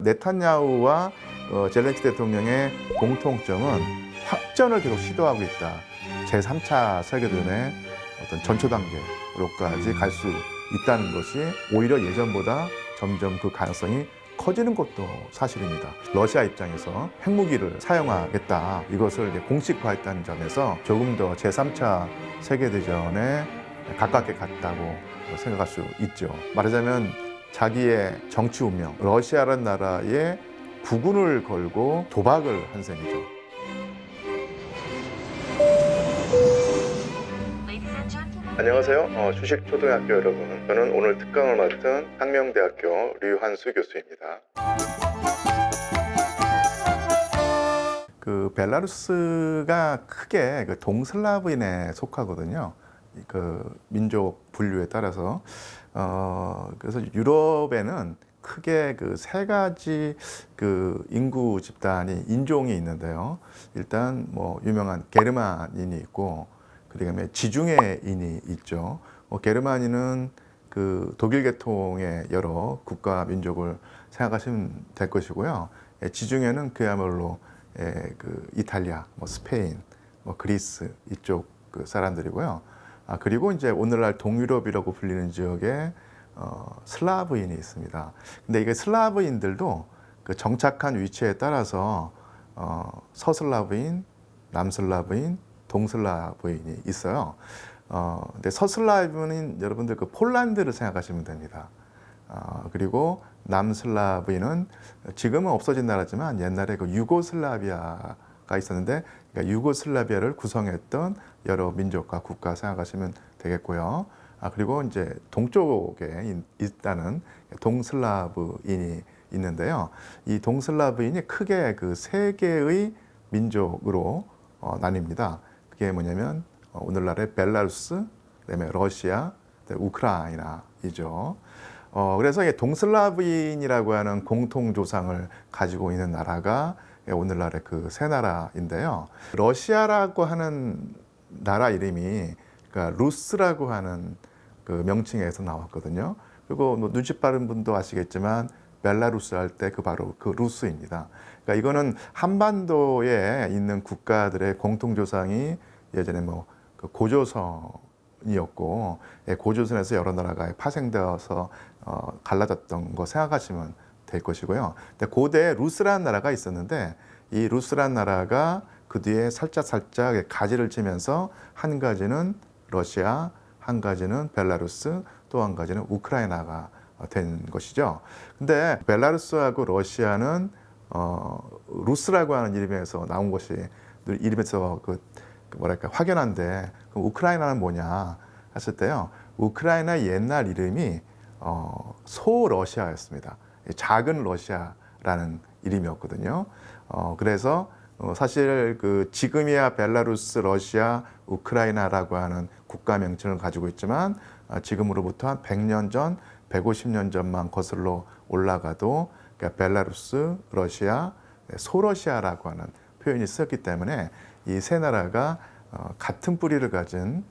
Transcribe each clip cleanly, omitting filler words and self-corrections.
네탄야후와 젤렌스키 대통령의 공통점은 확전을 계속 시도하고 있다. 제3차 세계대전의 어떤 전초 단계로까지 갈 수 있다는 것이 오히려 예전보다 점점 그 가능성이 커지는 것도 사실입니다. 러시아 입장에서 핵무기를 사용하겠다. 이것을 이제 공식화했다는 점에서 조금 더 제3차 세계대전에 가깝게 갔다고 생각할 수 있죠. 말하자면 자기의 정치 운명, 러시아라는 나라에 국운을 걸고 도박을 한 셈이죠. 안녕하세요. 주식초등학교 여러분. 저는 오늘 특강을 맡은 상명대학교 류한수 교수입니다. 그 벨라루스가 크게 그 동슬라브인에 속하거든요. 그 민족 분류에 따라서 그래서 유럽에는 크게 그 세 가지 그 인구 집단이 인종이 있는데요. 일단 뭐 유명한 게르만인이 있고, 그다음에 지중해인이 있죠. 게르만인은 그 독일 계통의 여러 국가 민족을 생각하시면 될 것이고요. 지중해는 그야말로 그 이탈리아, 뭐 스페인, 뭐 그리스 이쪽 그 사람들이고요. 그리고 이제 오늘날 동유럽이라고 불리는 지역에 슬라브인이 있습니다. 근데 이게 슬라브인들도 그 정착한 위치에 따라서 서슬라브인, 남슬라브인, 동슬라브인이 있어요. 근데 서슬라브인은 여러분들 그 폴란드를 생각하시면 됩니다. 그리고 남슬라브인은 지금은 없어진 나라지만 옛날에 그 유고슬라비아가 있었는데, 그러니까 유고슬라비아를 구성했던 여러 민족과 국가 생각하시면 되겠고요. 그리고 이제 동쪽에 있다는 동슬라브인이 있는데요. 이 동슬라브인이 크게 그 세 개의 민족으로 나뉩니다. 그게 뭐냐면 오늘날의 벨라루스, 그다음에 러시아, 우크라이나이죠. 그래서 이 동슬라브인이라고 하는 공통 조상을 가지고 있는 나라가 오늘날의 그 세 나라인데요. 러시아라고 하는 나라 이름이 그러니까 루스라고 하는 그 명칭에서 나왔거든요. 그리고 뭐 눈치 빠른 분도 아시겠지만 벨라루스 할 때 그 바로 그 루스입니다. 그러니까 이거는 한반도에 있는 국가들의 공통 조상이 예전에 뭐 그 고조선이었고, 고조선에서 여러 나라가 파생되어서 갈라졌던 거 생각하시면 될 것이고요. 근데 고대 루스라는 나라가 있었는데, 이 루스라는 나라가 그 뒤에 살짝 가지를 치면서 한 가지는 러시아, 한 가지는 벨라루스, 또 한 가지는 우크라이나가 된 것이죠. 근데 벨라루스하고 러시아는 루스라고 하는 이름에서 나온 것이 이름에서 뭐랄까 확연한데, 그럼 우크라이나는 뭐냐 했을 때요. 우크라이나 옛날 이름이 소러시아였습니다. 작은 러시아라는 이름이었거든요. 그래서 사실 그 지금이야 벨라루스, 러시아, 우크라이나라고 하는 국가 명칭을 가지고 있지만, 지금으로부터 한 100년 전, 150년 전만 거슬러 올라가도 그러니까 벨라루스, 러시아, 소러시아라고 하는 표현이 쓰였기 때문에 이 세 나라가 같은 뿌리를 가진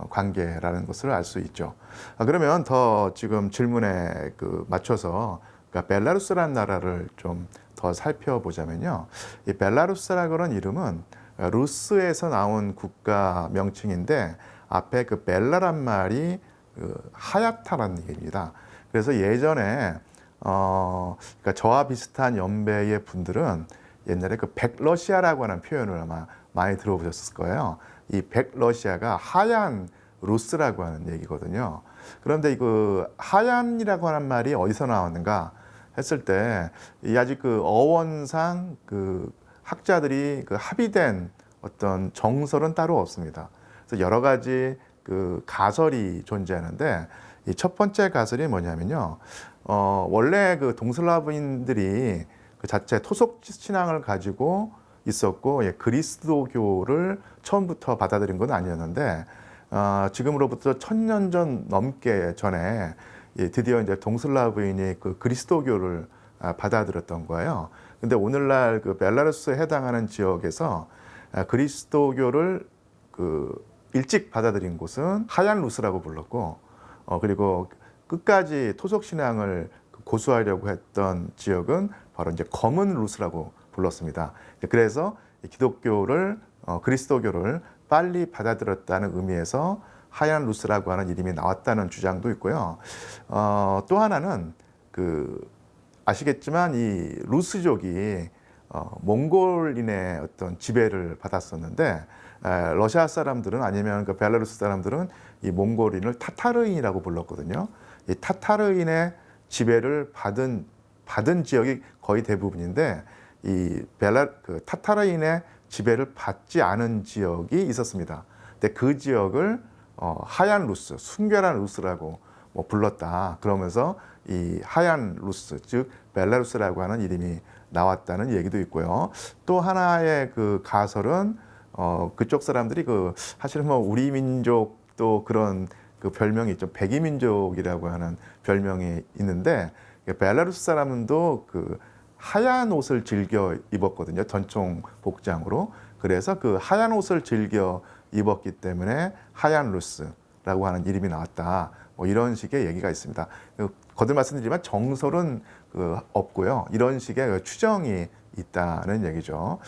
관계라는 것을 알 수 있죠. 그러면 더 지금 질문에 맞춰서 그러니까 벨라루스라는 나라를 좀 더 살펴보자면요. 이 벨라루스라고 하는 이름은 루스에서 나온 국가 명칭인데, 앞에 그 벨라란 말이 하얗다라는 얘기입니다. 그래서 예전에 그러니까 저와 비슷한 연배의 분들은 옛날에 그 백러시아라고 하는 표현을 아마 많이 들어보셨을 거예요. 이 백러시아가 하얀 루스라고 하는 얘기거든요. 그런데 이 하얀이라고 하는 말이 어디서 나왔는가 했을 때, 이 아직 그 어원상 그 학자들이 합의된 어떤 정설은 따로 없습니다. 그래서 여러 가지 그 가설이 존재하는데, 이 첫 번째 가설이 뭐냐면요. 원래 그 동슬라브인들이 그 자체 토속 신앙을 가지고 있었고, 그리스도교를 처음부터 받아들인 건 아니었는데, 지금으로부터 1000년 전 넘게 전에 드디어 이제 동슬라브인이 그 그리스도교를 받아들였던 거예요. 근데 오늘날 그 벨라루스에 해당하는 지역에서 그리스도교를 일찍 받아들인 곳은 하얀 루스라고 불렀고, 그리고 끝까지 토속 신앙을 고수하려고 했던 지역은 바로 이제 검은 루스라고 불렀습니다. 그래서 기독교를 그리스도교를 빨리 받아들였다는 의미에서 하얀 루스라고 하는 이름이 나왔다는 주장도 있고요. 또 하나는 아시겠지만 이 루스족이 몽골인의 어떤 지배를 받았었는데 러시아 사람들은 아니면 그 벨라루스 사람들은 이 몽골인을 타타르인이라고 불렀거든요. 이 타타르인의 지배를 받은 지역이 거의 대부분인데 그 타타르인의 지배를 받지 않은 지역이 있었습니다. 근데 그 지역을 하얀 루스, 순결한 루스라고 불렀다. 그러면서 이 하얀 루스, 즉 벨라루스라고 하는 이름이 나왔다는 얘기도 있고요. 또 하나의 그 가설은 그쪽 사람들이 사실은 우리 민족도 그런 그 별명이 있죠. 백이민족이라고 하는 별명이 있는데 벨라루스 사람도 그 하얀 옷을 즐겨 입었거든요. 전통 복장으로. 그래서 그 하얀 옷을 즐겨 입었기 때문에 하얀 루스라고 하는 이름이 나왔다. 이런 식의 얘기가 있습니다. 거듭 말씀드리지만 정설은 없고요. 이런 식의 추정이 있다는 얘기죠.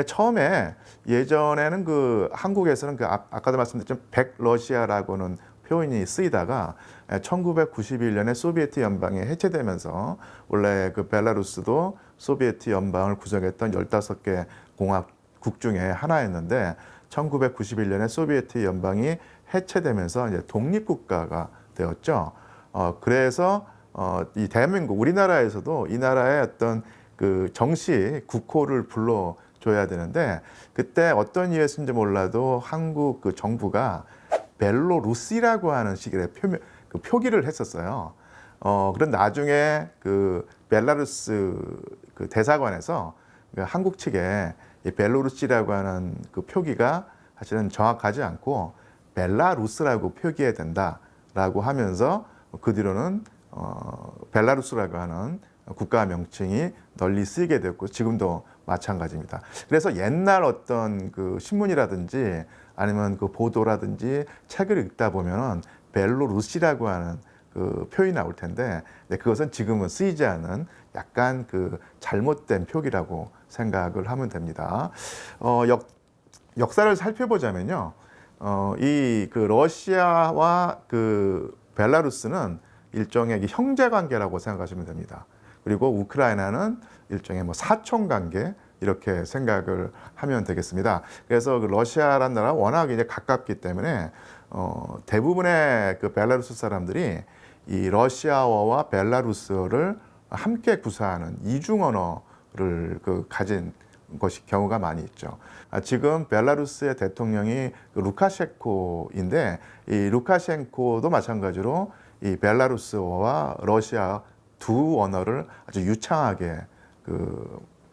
처음에 예전에는 한국에서는 아까도 말씀드렸지만 백러시아라고는 표현이 쓰이다가 1991년에 소비에트 연방이 해체되면서 원래 그 벨라루스도 소비에트 연방을 구성했던 15개 공화국 중에 하나였는데 1991년에 소비에트 연방이 해체되면서 이제 독립국가가 되었죠. 그래서 이 대한민국 우리나라에서도 이 나라의 어떤 그 정식 국호를 불러줘야 되는데 그때 어떤 이유였는지 몰라도 한국 그 정부가 벨로루시라고 하는 식의 표기를 했었어요. 그런 나중에 그 벨라루스 그 대사관에서 한국 측에 이 벨로루시라고 하는 그 표기가 사실은 정확하지 않고 벨라루스라고 표기해야 된다라고 하면서 그 뒤로는 벨라루스라고 하는 국가 명칭이 널리 쓰이게 됐고 지금도 마찬가지입니다. 그래서 옛날 어떤 그 신문이라든지 아니면 그 보도라든지 책을 읽다 보면은 벨로루시라고 하는 그 표현이 나올 텐데 그것은 지금은 쓰이지 않은 약간 그 잘못된 표기라고 생각을 하면 됩니다. 역사를 살펴보자면요, 이 그 러시아와 그 벨라루스는 일종의 형제 관계라고 생각하시면 됩니다. 그리고 우크라이나는 일종의 사촌 관계 이렇게 생각을 하면 되겠습니다. 그래서 그 러시아라는 나라가 워낙 이제 가깝기 때문에 대부분의 그 벨라루스 사람들이 이 러시아어와 벨라루스어를 함께 구사하는 이중 언어를 가진 경우가 많이 있죠. 지금 벨라루스의 대통령이 루카셴코인데 이 루카셴코도 마찬가지로 이 벨라루스어와 러시아 두 언어를 아주 유창하게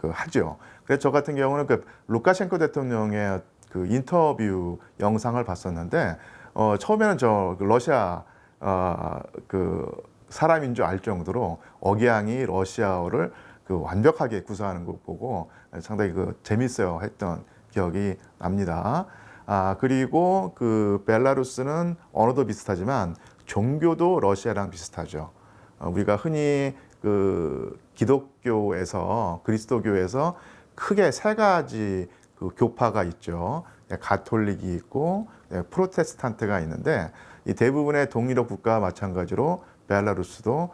하죠. 그래서 저 같은 경우는 그 루카셴코 대통령의 그 인터뷰 영상을 봤었는데 처음에는 러시아 그 사람인 줄 알 정도로 억양이 러시아어를 완벽하게 구사하는 걸 보고 상당히 재밌어요 했던 기억이 납니다. 그리고 그 벨라루스는 언어도 비슷하지만 종교도 러시아랑 비슷하죠. 우리가 흔히 그 기독교에서 그리스도교에서 크게 세 가지 그 교파가 있죠. 가톨릭이 있고 프로테스탄트가 있는데 이 대부분의 동유럽 국가와 마찬가지로 벨라루스도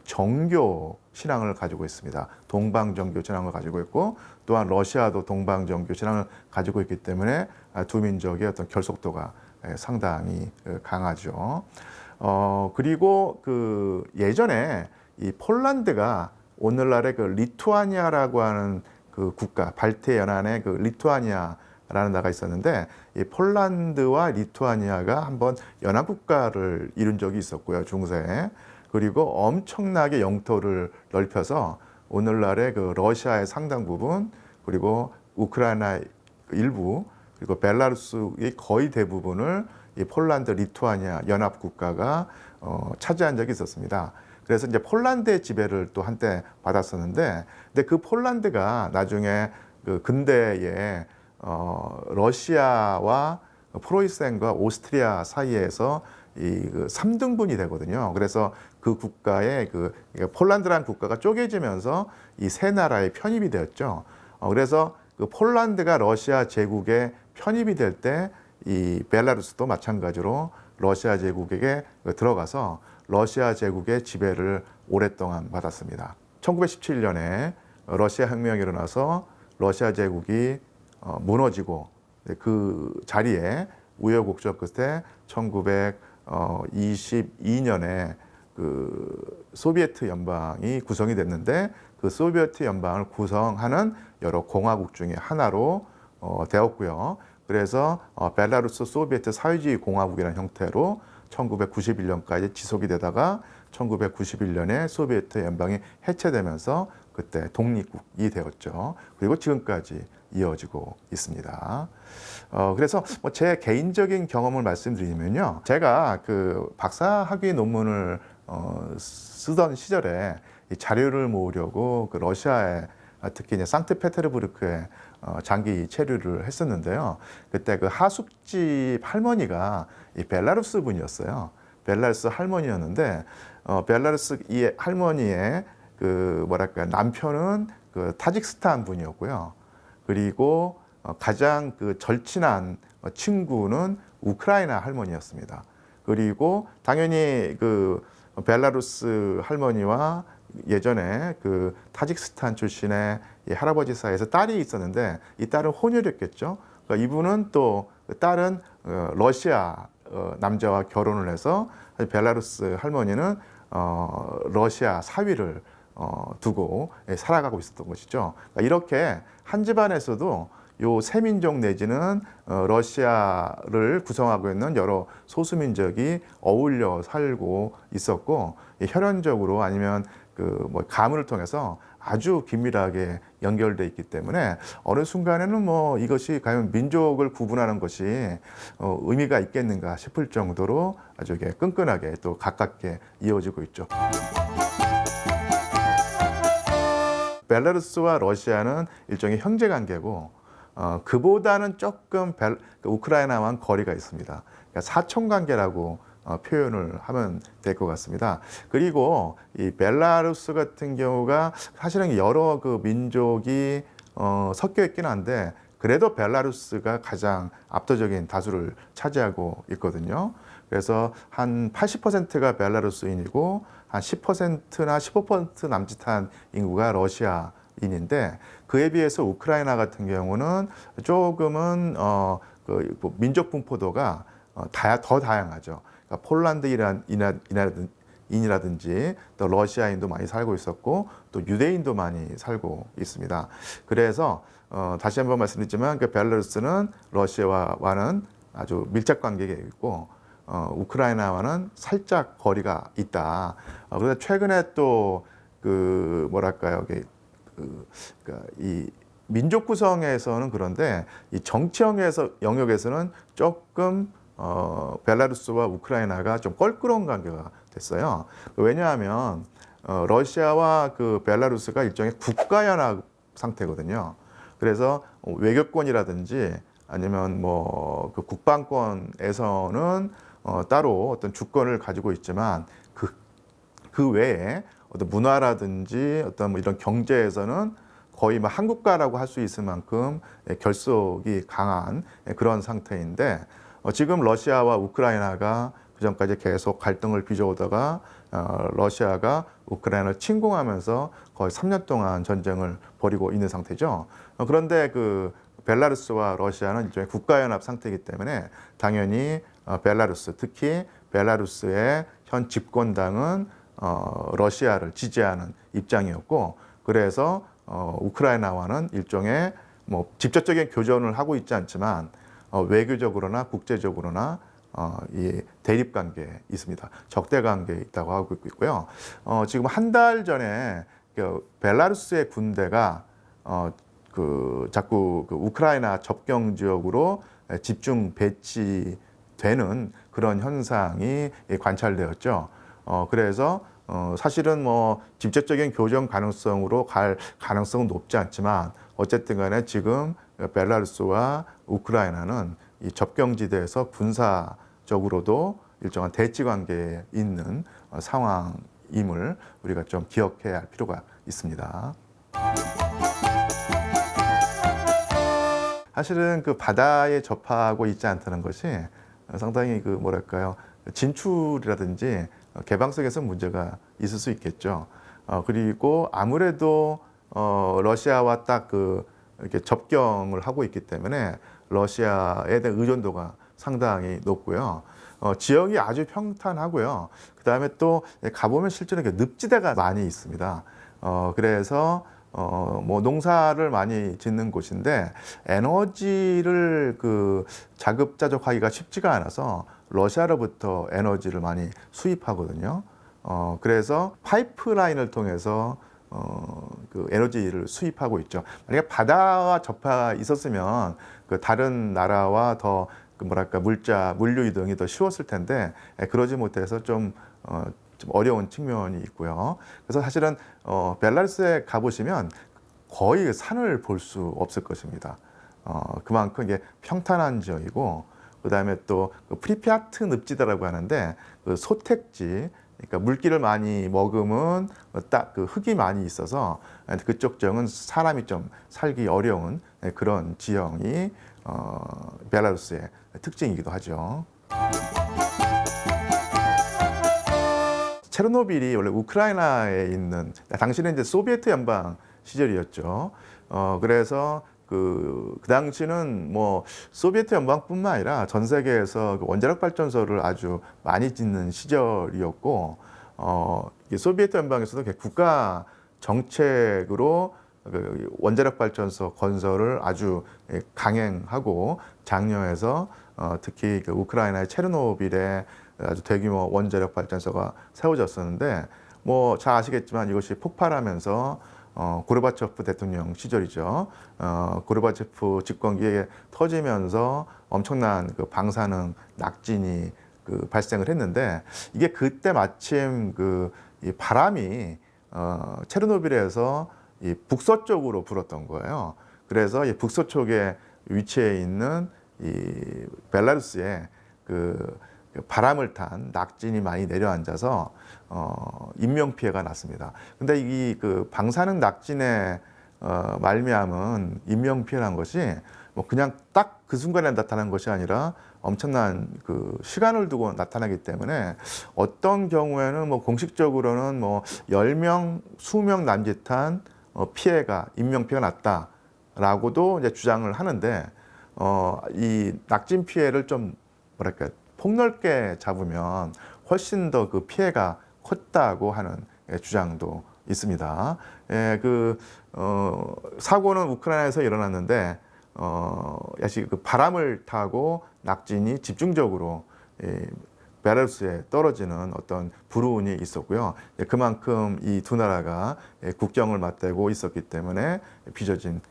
정교 신앙을 가지고 있습니다. 동방정교 신앙을 가지고 있고 또한 러시아도 동방정교 신앙을 가지고 있기 때문에 두 민족의 어떤 결속도가 상당히 강하죠. 그리고 그 예전에 이 폴란드가 오늘날의 그 리투아니아라고 하는 그 국가, 발트 연안의 그 리투아니아라는 나라가 있었는데 이 폴란드와 리투아니아가 한번 연합국가를 이룬 적이 있었고요, 중세에. 그리고 엄청나게 영토를 넓혀서 오늘날의 그 러시아의 상당 부분, 그리고 우크라이나 일부, 그리고 벨라루스의 거의 대부분을 이 폴란드, 리투아니아 연합국가가 차지한 적이 있었습니다. 그래서 이제 폴란드의 지배를 또 한때 받았었는데, 근데 그 폴란드가 나중에 그 근대에 러시아와 프로이센과 오스트리아 사이에서 이 3등분이 되거든요. 그래서 그 국가의 폴란드라는 국가가 쪼개지면서 이 세 나라에 편입이 되었죠. 그래서 그 폴란드가 러시아 제국에 편입이 될 때 이 벨라루스도 마찬가지로 러시아 제국에게 들어가서 러시아 제국의 지배를 오랫동안 받았습니다. 1917년에 러시아 혁명이 일어나서 러시아 제국이 무너지고 그 자리에 우여곡절 끝에 1922년에 그 소비에트 연방이 구성이 됐는데 그 소비에트 연방을 구성하는 여러 공화국 중에 하나로 되었고요. 그래서 벨라루스 소비에트 사회주의 공화국이라는 형태로 1991년까지 지속이 되다가 1991년에 소비에트 연방이 해체되면서 그때 독립국이 되었죠. 그리고 지금까지 이어지고 있습니다. 그래서 뭐 제 개인적인 경험을 말씀드리면요, 제가 그 박사학위 논문을 쓰던 시절에 이 자료를 모으려고 그 러시아에 특히 이제 상트페테르부르크에 장기 체류를 했었는데요. 그때 그 하숙집 할머니가 이 벨라루스 분이었어요. 벨라루스 할머니였는데 벨라루스 이 할머니의 그 뭐랄까 남편은 그 타직스탄 분이었고요. 그리고 가장 그 절친한 친구는 우크라이나 할머니였습니다. 그리고 당연히 그 벨라루스 할머니와 예전에 그 타직스탄 출신의 이 할아버지 사이에서 딸이 있었는데 이 딸은 혼혈이었겠죠. 그러니까 이분은 또 딸은 러시아 남자와 결혼을 해서 벨라루스 할머니는 러시아 사위를 두고 살아가고 있었던 것이죠. 그러니까 이렇게 한 집안에서도 요 세민족 내지는 러시아를 구성하고 있는 여러 소수민족이 어울려 살고 있었고 혈연적으로 아니면 그 뭐 가문을 통해서 아주 긴밀하게 연결돼 있기 때문에 어느 순간에는 뭐 이것이 과연 민족을 구분하는 것이 의미가 있겠는가 싶을 정도로 아주 끈끈하게 또 가깝게 이어지고 있죠. 벨라루스와 러시아는 일종의 형제 관계고 그보다는 조금 우크라이나와는 거리가 있습니다. 그러니까 사촌 관계라고 표현을 하면 될 것 같습니다. 그리고 이 벨라루스 같은 경우가 사실은 여러 그 민족이 섞여 있긴 한데 그래도 벨라루스가 가장 압도적인 다수를 차지하고 있거든요. 그래서 한 80%가 벨라루스인이고 한 10%나 15% 남짓한 인구가 러시아인인데 그에 비해서 우크라이나 같은 경우는 조금은 그 민족 분포도가 더 다양하죠. 그러니까 폴란드인이라든지 또 러시아인도 많이 살고 있었고 또 유대인도 많이 살고 있습니다. 그래서 다시 한번 말씀드리지만 그 벨라루스는 러시아와는 아주 밀접 관계가 있고 우크라이나와는 살짝 거리가 있다. 그래서 최근에 또 그 뭐랄까요, 이 민족 구성에서는 그런데 이 정치형에서 영역에서는 조금 벨라루스와 우크라이나가 좀 껄끄러운 관계가 됐어요. 왜냐하면 러시아와 그 벨라루스가 일종의 국가연합 상태거든요. 그래서 외교권이라든지 아니면 뭐 그 국방권에서는 따로 어떤 주권을 가지고 있지만 그 외에 어떤 문화라든지 어떤 뭐 이런 경제에서는 거의 뭐 한국가라고 할 수 있을 만큼 결속이 강한 그런 상태인데 지금 러시아와 우크라이나가 그전까지 계속 갈등을 빚어오다가 러시아가 우크라이나를 침공하면서 거의 3년 동안 전쟁을 벌이고 있는 상태죠. 그런데 그 벨라루스와 러시아는 일종의 국가연합 상태이기 때문에 당연히 벨라루스, 특히 벨라루스의 현 집권당은 러시아를 지지하는 입장이었고 그래서 우크라이나와는 일종의 뭐 직접적인 교전을 하고 있지 않지만 외교적으로나 국제적으로나 이 대립 관계에 있습니다. 적대 관계에 있다고 하고 있고요. 지금 한 달 전에 그 벨라루스의 군대가 자꾸 그 우크라이나 접경 지역으로 집중 배치되는 그런 현상이 관찰되었죠. 그래서 사실은 뭐 직접적인 교전 가능성으로 갈 가능성은 높지 않지만 어쨌든 간에 지금 벨라루스와 우크라이나는 이 접경지대에서 군사적으로도 일정한 대치 관계에 있는 상황입니다. 임을 우리가 좀 기억해야 할 필요가 있습니다. 사실은 그 바다에 접하고 있지 않다는 것이 상당히 그 뭐랄까요, 진출이라든지 개방성에서 문제가 있을 수 있겠죠. 그리고 아무래도 러시아와 딱 이렇게 접경을 하고 있기 때문에 러시아에 대한 의존도가 상당히 높고요. 지형이 아주 평탄하고요. 그 다음에 또 가보면 실제로 늪지대가 많이 있습니다. 그래서 뭐 농사를 많이 짓는 곳인데 에너지를 자급자족하기가 쉽지가 않아서 러시아로부터 에너지를 많이 수입하거든요. 그래서 파이프라인을 통해서 에너지를 수입하고 있죠. 만약에 바다와 접하 있었으면 다른 나라와 더 뭐랄까 물류 이동이 더 쉬웠을 텐데 그러지 못해서 좀 어려운 측면이 있고요. 그래서 사실은 벨라루스에 가보시면 거의 산을 볼 수 없을 것입니다. 그만큼 이게 평탄한 지역이고, 그 다음에 또 프리피아트 늪지대라고 하는데 소택지, 그러니까 물기를 많이 머금은 딱 흙이 많이 있어서 그쪽 지역은 사람이 좀 살기 어려운 그런 지형이 벨라루스의 특징이기도 하죠. 체르노빌이 원래 우크라이나에 있는, 당시는 이제 소비에트 연방 시절이었죠. 그래서 그 당시는 뭐 소비에트 연방뿐만 아니라 전 세계에서 원자력 발전소를 아주 많이 짓는 시절이었고, 소비에트 연방에서도 국가 정책으로 원자력 발전소 건설을 아주 강행하고 장려해서 특히 우크라이나의 체르노빌에 아주 대규모 원자력 발전소가 세워졌었는데, 뭐 잘 아시겠지만 이것이 폭발하면서 고르바초프 대통령 시절이죠. 고르바초프 집권기에 터지면서 엄청난 방사능 낙진이 발생을 했는데, 이게 그때 마침 이 바람이 체르노빌에서 이 북서쪽으로 불었던 거예요. 그래서 이 북서쪽에 위치해 있는 이 벨라루스에 바람을 탄 낙진이 많이 내려앉아서 인명 피해가 났습니다. 근데 이 방사능 낙진에 말미암은 인명 피해란 것이 뭐 그냥 딱 그 순간에 나타난 것이 아니라 엄청난 시간을 두고 나타나기 때문에 어떤 경우에는 뭐 공식적으로는 뭐 10명, 20명 남짓한 피해가, 인명 피해가 났다라고도 이제 주장을 하는데, 이 낙진 피해를 좀 뭐랄까 폭넓게 잡으면 훨씬 더 피해가 컸다고 하는 주장도 있습니다. 사고는 우크라이나에서 일어났는데, 역시 바람을 타고 낙진이 집중적으로 벨라루스에 떨어지는 어떤 불운이 있었고요. 그만큼 이 두 나라가 국경을 맞대고 있었기 때문에 빚어진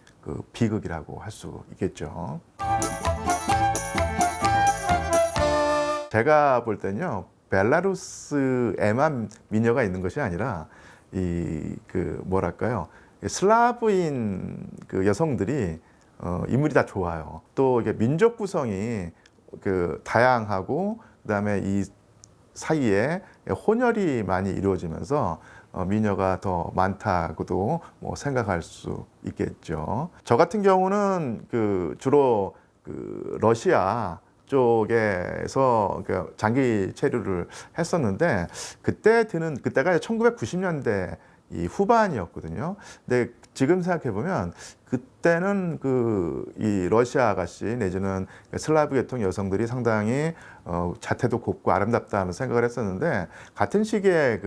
비극이라고 할 수 있겠죠. 제가 볼 때는요, 벨라루스에만 미녀가 있는 것이 아니라 뭐랄까요, 슬라브인 여성들이 인물이 다 좋아요. 또 이게 민족 구성이 다양하고, 그다음에 이 사이에 혼혈이 많이 이루어지면서 미녀가 더 많다고도 뭐 생각할 수 있겠죠. 저 같은 경우는 주로 러시아 쪽에서 장기 체류를 했었는데, 그때가 1990년대 이 후반이었거든요. 근데 지금 생각해 보면 그때는 이 러시아 아가씨 내지는 슬라브 계통 여성들이 상당히 자태도 곱고 아름답다 하면서 생각을 했었는데, 같은 시기에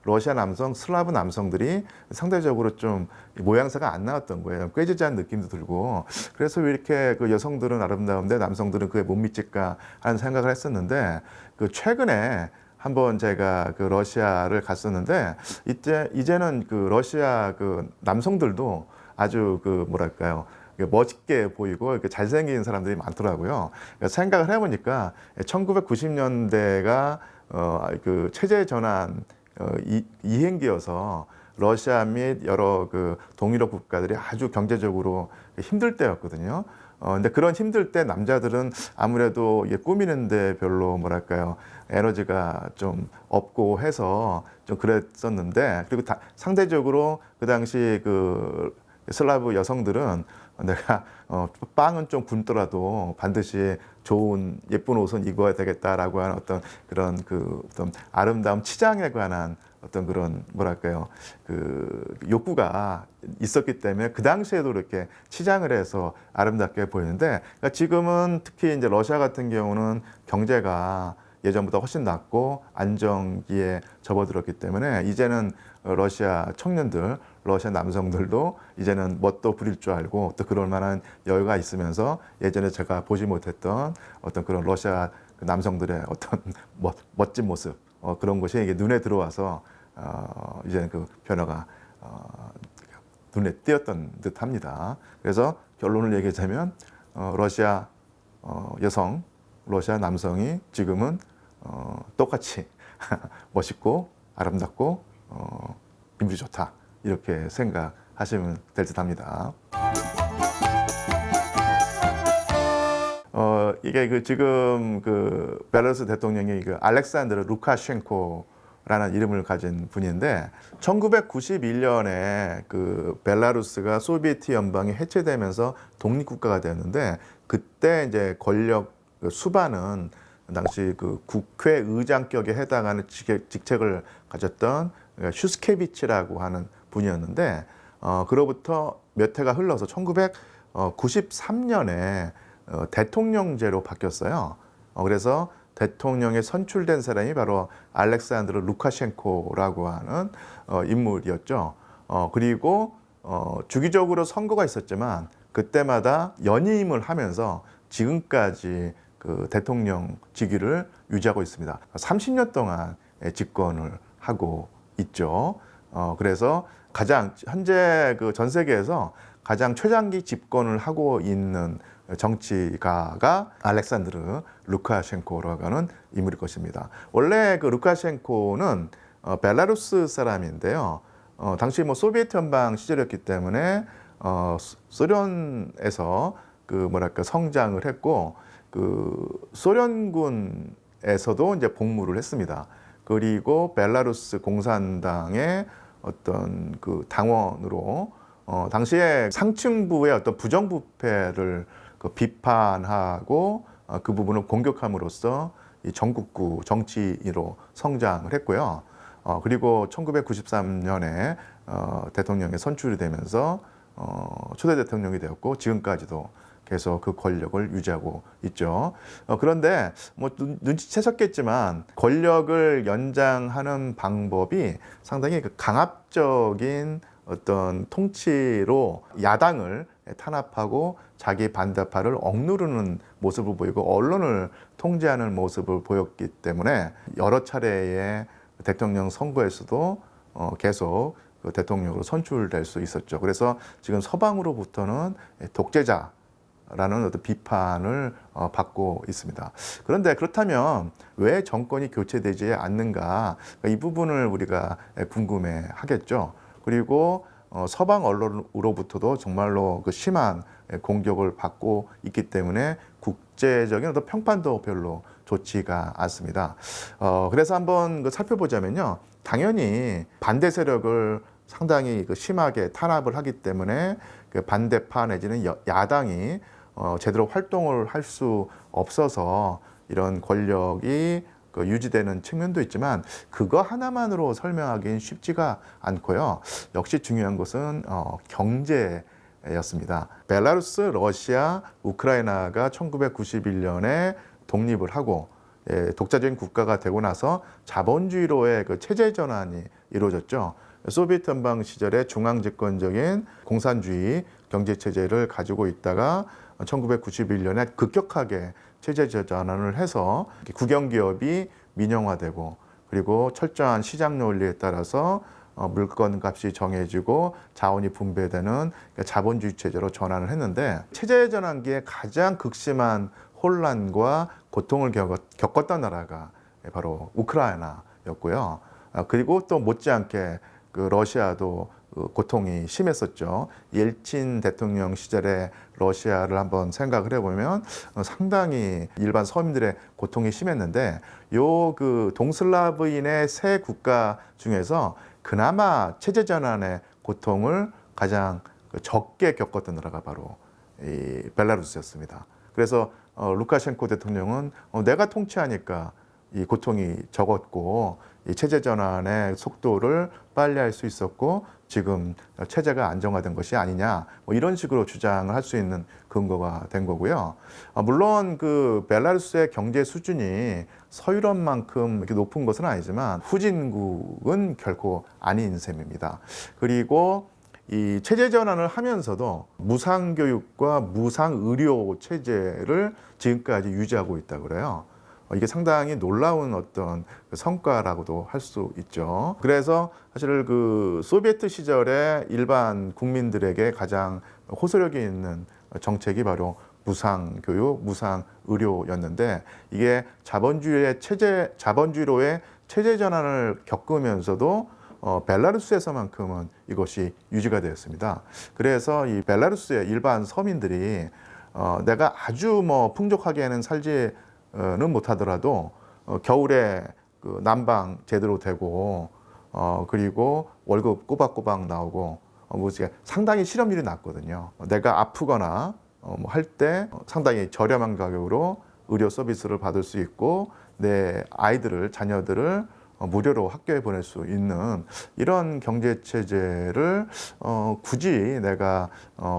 러시아 남성, 슬라브 남성들이 상대적으로 좀 모양새가 안 나왔던 거예요. 꾀지지한 느낌도 들고, 그래서 왜 이렇게 여성들은 아름다운데 남성들은 그에 못 미칠까 하는 생각을 했었는데, 최근에 한번 제가 러시아를 갔었는데, 이제는 러시아 남성들도 아주 뭐랄까요, 멋있게 보이고 잘생긴 사람들이 많더라고요. 생각을 해보니까 1990년대가 체제 전환 이행기여서 러시아 및 여러 그 동유럽 국가들이 아주 경제적으로 힘들 때였거든요. 근데 그런 힘들 때 남자들은 아무래도 이게 꾸미는데 별로 뭐랄까요, 에너지가 좀 없고 해서 좀 그랬었는데, 그리고 상대적으로 그 당시 그 슬라브 여성들은 내가 빵은 좀 굶더라도 반드시 좋은 예쁜 옷은 입어야 되겠다라고 하는 어떤 그런 그 어떤 아름다움 치장에 관한 어떤 그런 뭐랄까요, 그 욕구가 있었기 때문에 그 당시에도 이렇게 치장을 해서 아름답게 보이는데, 그러니까 지금은 특히 이제 러시아 같은 경우는 경제가 예전보다 훨씬 낫고 안정기에 접어들었기 때문에 이제는 러시아 청년들, 러시아 남성들도 이제는 멋도 부릴 줄 알고 또 그럴 만한 여유가 있으면서 예전에 제가 보지 못했던 어떤 그런 러시아 남성들의 어떤 멋진 모습, 그런 것이 이게 눈에 들어와서 이제는 그 변화가 눈에 띄었던 듯합니다. 그래서 결론을 얘기하자면 러시아 여성, 러시아 남성이 지금은 똑같이 멋있고 아름답고 인물이 좋다, 이렇게 생각하시면 될 듯합니다. 이게 그 지금 그 벨라루스 대통령이 그 알렉산드르 루카셴코라는 이름을 가진 분인데, 1991년에 그 벨라루스가 소비에트 연방이 해체되면서 독립국가가 되었는데, 그때 이제 권력 수반은 당시 그 국회의장격에 해당하는 직책을 가졌던 슈스케비치라고 하는 분이었는데, 그로부터 몇 해가 흘러서 1993년에 대통령제로 바뀌었어요. 그래서 대통령에 선출된 사람이 바로 알렉산드르 루카셴코라고 하는 인물이었죠. 그리고 주기적으로 선거가 있었지만 그때마다 연임을 하면서 지금까지 그 대통령 직위를 유지하고 있습니다. 30년 동안 집권을 하고 있죠. 그래서 가장 현재 그 전 세계에서 가장 최장기 집권을 하고 있는 정치가가 알렉산드르 루카셴코라고 하는 인물일 것입니다. 원래 그 루카셴코는 벨라루스 사람인데요. 당시 뭐 소비에트 연방 시절이었기 때문에 소련에서 그 뭐랄까 성장을 했고, 그 소련군에서도 이제 복무를 했습니다. 그리고 벨라루스 공산당의 어떤 그 당원으로 당시에 상층부의 어떤 부정부패를 그 비판하고 그 부분을 공격함으로써 이 전국구 정치인으로 성장을 했고요. 그리고 1993년에 대통령에 선출이 되면서 초대 대통령이 되었고 지금까지도 계속 그 권력을 유지하고 있죠. 그런데 뭐 눈치채셨겠지만 권력을 연장하는 방법이 상당히 그 강압적인 어떤 통치로 야당을 탄압하고 자기 반대파를 억누르는 모습을 보이고 언론을 통제하는 모습을 보였기 때문에 여러 차례의 대통령 선거에서도 계속 그 대통령으로 선출될 수 있었죠. 그래서 지금 서방으로부터는 독재자라는 어떤 비판을 받고 있습니다. 그런데 그렇다면 왜 정권이 교체되지 않는가? 이 부분을 우리가 궁금해 하겠죠. 그리고 서방 언론으로부터도 정말로 그 심한 공격을 받고 있기 때문에 국제적인 어떤 평판도 별로 좋지가 않습니다. 그래서 한번 살펴보자면요. 당연히 반대 세력을 상당히 그 심하게 탄압을 하기 때문에 그 반대파 내지는 야당이 제대로 활동을 할 수 없어서 이런 권력이 그 유지되는 측면도 있지만 그거 하나만으로 설명하기는 쉽지가 않고요. 역시 중요한 것은 경제였습니다. 벨라루스, 러시아, 우크라이나가 1991년에 독립을 하고 독자적인 국가가 되고 나서 자본주의로의 그 체제 전환이 이루어졌죠. 소비에트 연방 시절에 중앙집권적인 공산주의 경제 체제를 가지고 있다가 1991년에 급격하게 체제 전환을 해서 국영기업이 민영화되고, 그리고 철저한 시장 논리에 따라서 물건 값이 정해지고 자원이 분배되는 자본주의 체제로 전환을 했는데, 체제 전환기에 가장 극심한 혼란과 고통을 겪었던 나라가 바로 우크라이나였고요. 그리고 또 못지않게 그 러시아도 그 고통이 심했었죠. 옐친 대통령 시절에 러시아를 한번 생각을 해보면 상당히 일반 서민들의 고통이 심했는데 요 그 동슬라브인의 세 국가 중에서 그나마 체제 전환의 고통을 가장 적게 겪었던 나라가 바로 이 벨라루스였습니다. 그래서 루카셴코 대통령은 내가 통치하니까 이 고통이 적었고 이 체제 전환의 속도를 빨리 할 수 있었고 지금 체제가 안정화된 것이 아니냐 뭐 이런 식으로 주장을 할 수 있는 근거가 된 거고요. 물론 그 벨라루스의 경제 수준이 서유럽만큼 이렇게 높은 것은 아니지만 후진국은 결코 아닌 셈입니다. 그리고 이 체제 전환을 하면서도 무상교육과 무상의료 체제를 지금까지 유지하고 있다고 그래요. 이게 상당히 놀라운 어떤 성과라고도 할 수 있죠. 그래서 사실 그 소비에트 시절에 일반 국민들에게 가장 호소력이 있는 정책이 바로 무상교육, 무상의료였는데 이게 자본주의로의 체제 전환을 겪으면서도 벨라루스에서만큼은 이것이 유지가 되었습니다. 그래서 이 벨라루스의 일반 서민들이 내가 아주 뭐 풍족하게는 살지는 못하더라도 겨울에 그 난방 제대로 되고 그리고 월급 꼬박꼬박 나오고 뭐 상당히 실업률이 낮거든요. 내가 아프거나 뭐 할 때 상당히 저렴한 가격으로 의료 서비스를 받을 수 있고 내 자녀들을 무료로 학교에 보낼 수 있는 이런 경제 체제를 굳이 내가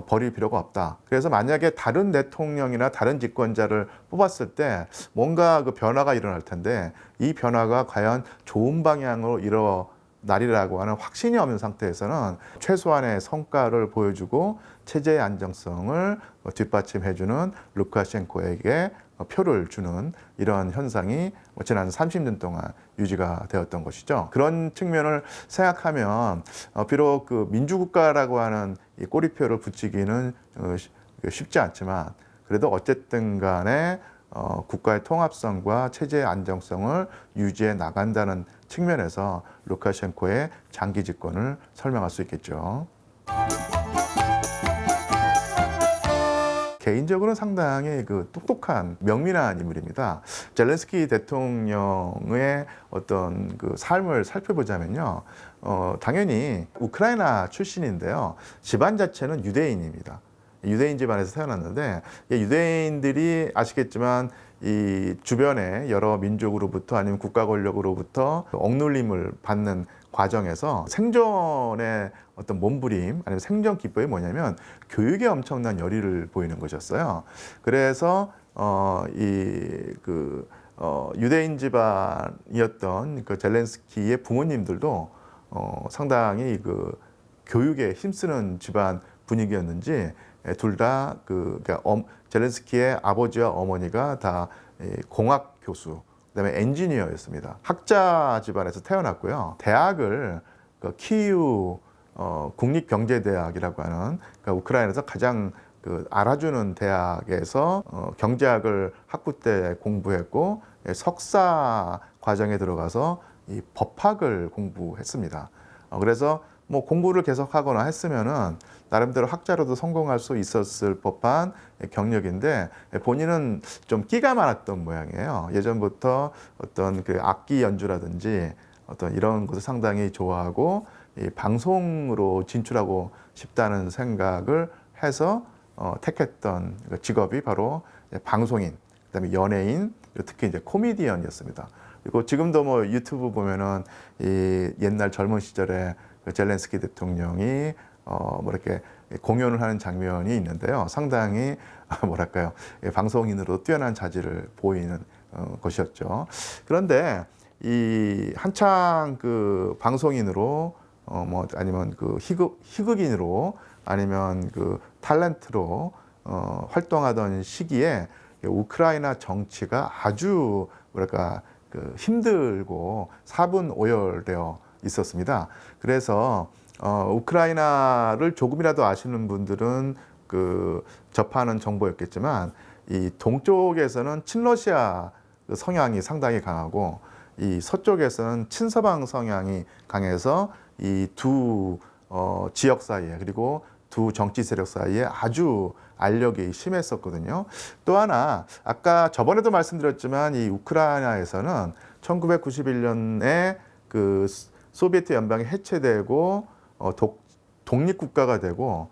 버릴 필요가 없다. 그래서 만약에 다른 대통령이나 다른 집권자를 뽑았을 때 뭔가 그 변화가 일어날 텐데 이 변화가 과연 좋은 방향으로 일어나리라고 하는 확신이 없는 상태에서는 최소한의 성과를 보여주고 체제의 안정성을 뒷받침해주는 루카셴코에게 표를 주는 이런 현상이 지난 30년 동안 유지가 되었던 것이죠. 그런 측면을 생각하면 비록 그 민주국가라고 하는 이 꼬리표를 붙이기는 쉽지 않지만 그래도 어쨌든 간에 국가의 통합성과 체제의 안정성을 유지해 나간다는 측면에서 루카셴코의 장기 집권을 설명할 수 있겠죠. 개인적으로는 상당히 그 똑똑한 명민한 인물입니다. 젤렌스키 대통령의 어떤 그 삶을 살펴보자면요, 당연히 우크라이나 출신인데요, 집안 자체는 유대인입니다. 유대인 집안에서 태어났는데 유대인들이 아시겠지만 이 주변의 여러 민족으로부터 아니면 국가 권력으로부터 억눌림을 받는 과정에서 생존의 어떤 몸부림 아니면 생존 기법이 뭐냐면 교육에 엄청난 열의를 보이는 것이었어요. 그래서 유대인 집안이었던 그 젤렌스키의 부모님들도 상당히 그 교육에 힘쓰는 집안 분위기였는지 둘 다 젤렌스키의 아버지와 어머니가 다 공학 교수, 그다음에 엔지니어였습니다. 학자 집안에서 태어났고요. 대학을 키이우 국립경제대학이라고 하는 우크라이나에서 가장 알아주는 대학에서 경제학을 학부 때 공부했고 석사 과정에 들어가서 이 법학을 공부했습니다. 그래서 뭐 공부를 계속하거나 했으면은 나름대로 학자로도 성공할 수 있었을 법한 경력인데 본인은 좀 끼가 많았던 모양이에요. 예전부터 어떤 그 악기 연주라든지 어떤 이런 것을 상당히 좋아하고 이 방송으로 진출하고 싶다는 생각을 해서 택했던 직업이 바로 방송인, 그다음에 연예인, 특히 이제 코미디언이었습니다. 그리고 지금도 뭐 유튜브 보면은 이 옛날 젊은 시절에 젤렌스키 대통령이 뭐 이렇게 공연을 하는 장면이 있는데요. 상당히 뭐랄까요, 방송인으로 뛰어난 자질을 보이는 것이었죠. 그런데 이 한창 그 방송인으로 뭐 아니면 그 희극인으로 아니면 그 탤런트로 활동하던 시기에 우크라이나 정치가 아주 뭐랄까 그 힘들고 사분오열되어 있었습니다. 그래서 우크라이나를 조금이라도 아시는 분들은 그 접하는 정보였겠지만 이 동쪽에서는 친러시아 성향이 상당히 강하고 이 서쪽에서는 친서방 성향이 강해서 이 두 지역 사이에 그리고 두 정치 세력 사이에 아주 알력이 심했었거든요. 또 하나 아까 저번에도 말씀드렸지만 이 우크라이나에서는 1991년에 그 소비에트 연방이 해체되고 독립국가가 되고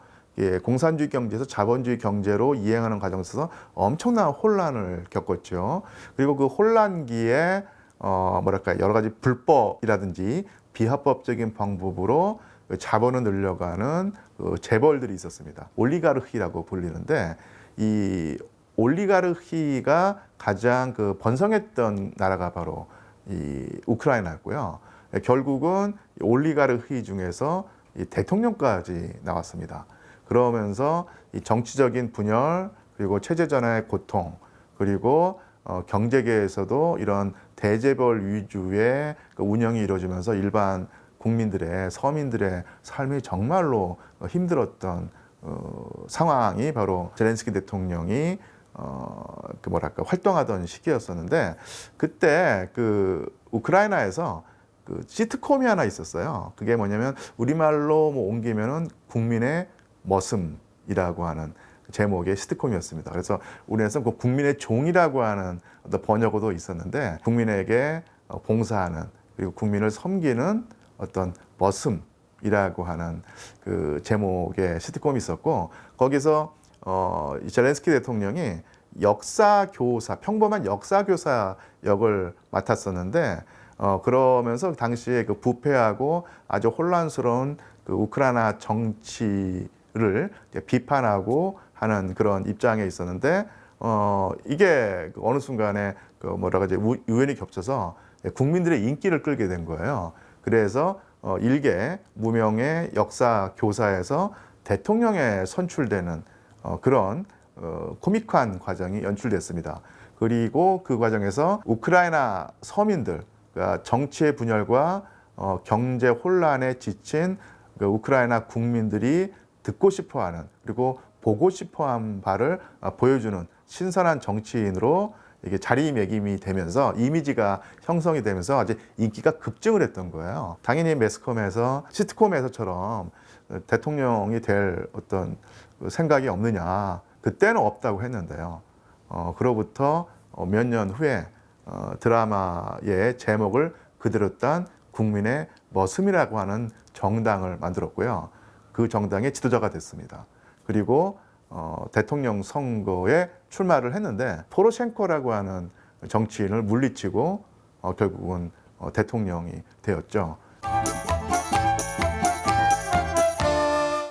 공산주의 경제에서 자본주의 경제로 이행하는 과정에서 엄청난 혼란을 겪었죠. 그리고 그 혼란기에 뭐랄까 여러 가지 불법이라든지 비합법적인 방법으로 자본을 늘려가는 재벌들이 있었습니다. 올리가르히라고 불리는데 이 올리가르히가 가장 그 번성했던 나라가 바로 이 우크라이나였고요. 결국은 올리가르히 중에서 이 대통령까지 나왔습니다. 그러면서 이 정치적인 분열 그리고 체제 전환의 고통 그리고 경제계에서도 이런 대재벌 위주의 운영이 이루어지면서 일반 국민들의 서민들의 삶이 정말로 힘들었던 상황이 바로 제렌스키 대통령이 그 뭐랄까 활동하던 시기였었는데 그때 그 우크라이나에서 그 시트콤이 하나 있었어요. 그게 뭐냐면 우리말로 뭐 옮기면은 국민의 머슴이라고 하는 제목의 시트콤이었습니다. 그래서 우리나라에서 그 국민의 종이라고 하는 어떤 번역어도 있었는데 국민에게 봉사하는 그리고 국민을 섬기는 어떤 머슴이라고 하는 그 제목의 시트콤이 있었고 거기서 제렌스키 대통령이 역사교사 평범한 역사교사 역을 맡았었는데 그러면서 당시에 그 부패하고 아주 혼란스러운 그 우크라이나 정치를 비판하고 하는 그런 입장에 있었는데 이게 어느 순간에 그 뭐라 그러지 우연히 겹쳐서 국민들의 인기를 끌게 된 거예요. 그래서 일개 무명의 역사 교사에서 대통령에 선출되는 그런 코믹한 과정이 연출됐습니다. 그리고 그 과정에서 우크라이나 서민들, 그러니까 정치의 분열과 경제 혼란에 지친 그 우크라이나 국민들이 듣고 싶어하는 그리고 보고 싶어한 바를 보여주는 신선한 정치인으로 이게 자리매김이 되면서 이미지가 형성이 되면서 아주 인기가 급증을 했던 거예요. 당연히 매스컴에서 시트콤에서처럼 대통령이 될 어떤 생각이 없느냐. 그때는 없다고 했는데요. 그로부터 몇 년 후에 드라마의 제목을 그대로 딴 국민의 머슴이라고 하는 정당을 만들었고요. 그 정당의 지도자가 됐습니다. 그리고 대통령 선거에 출마를 했는데 포로셴코라고 하는 정치인을 물리치고 결국은 대통령이 되었죠.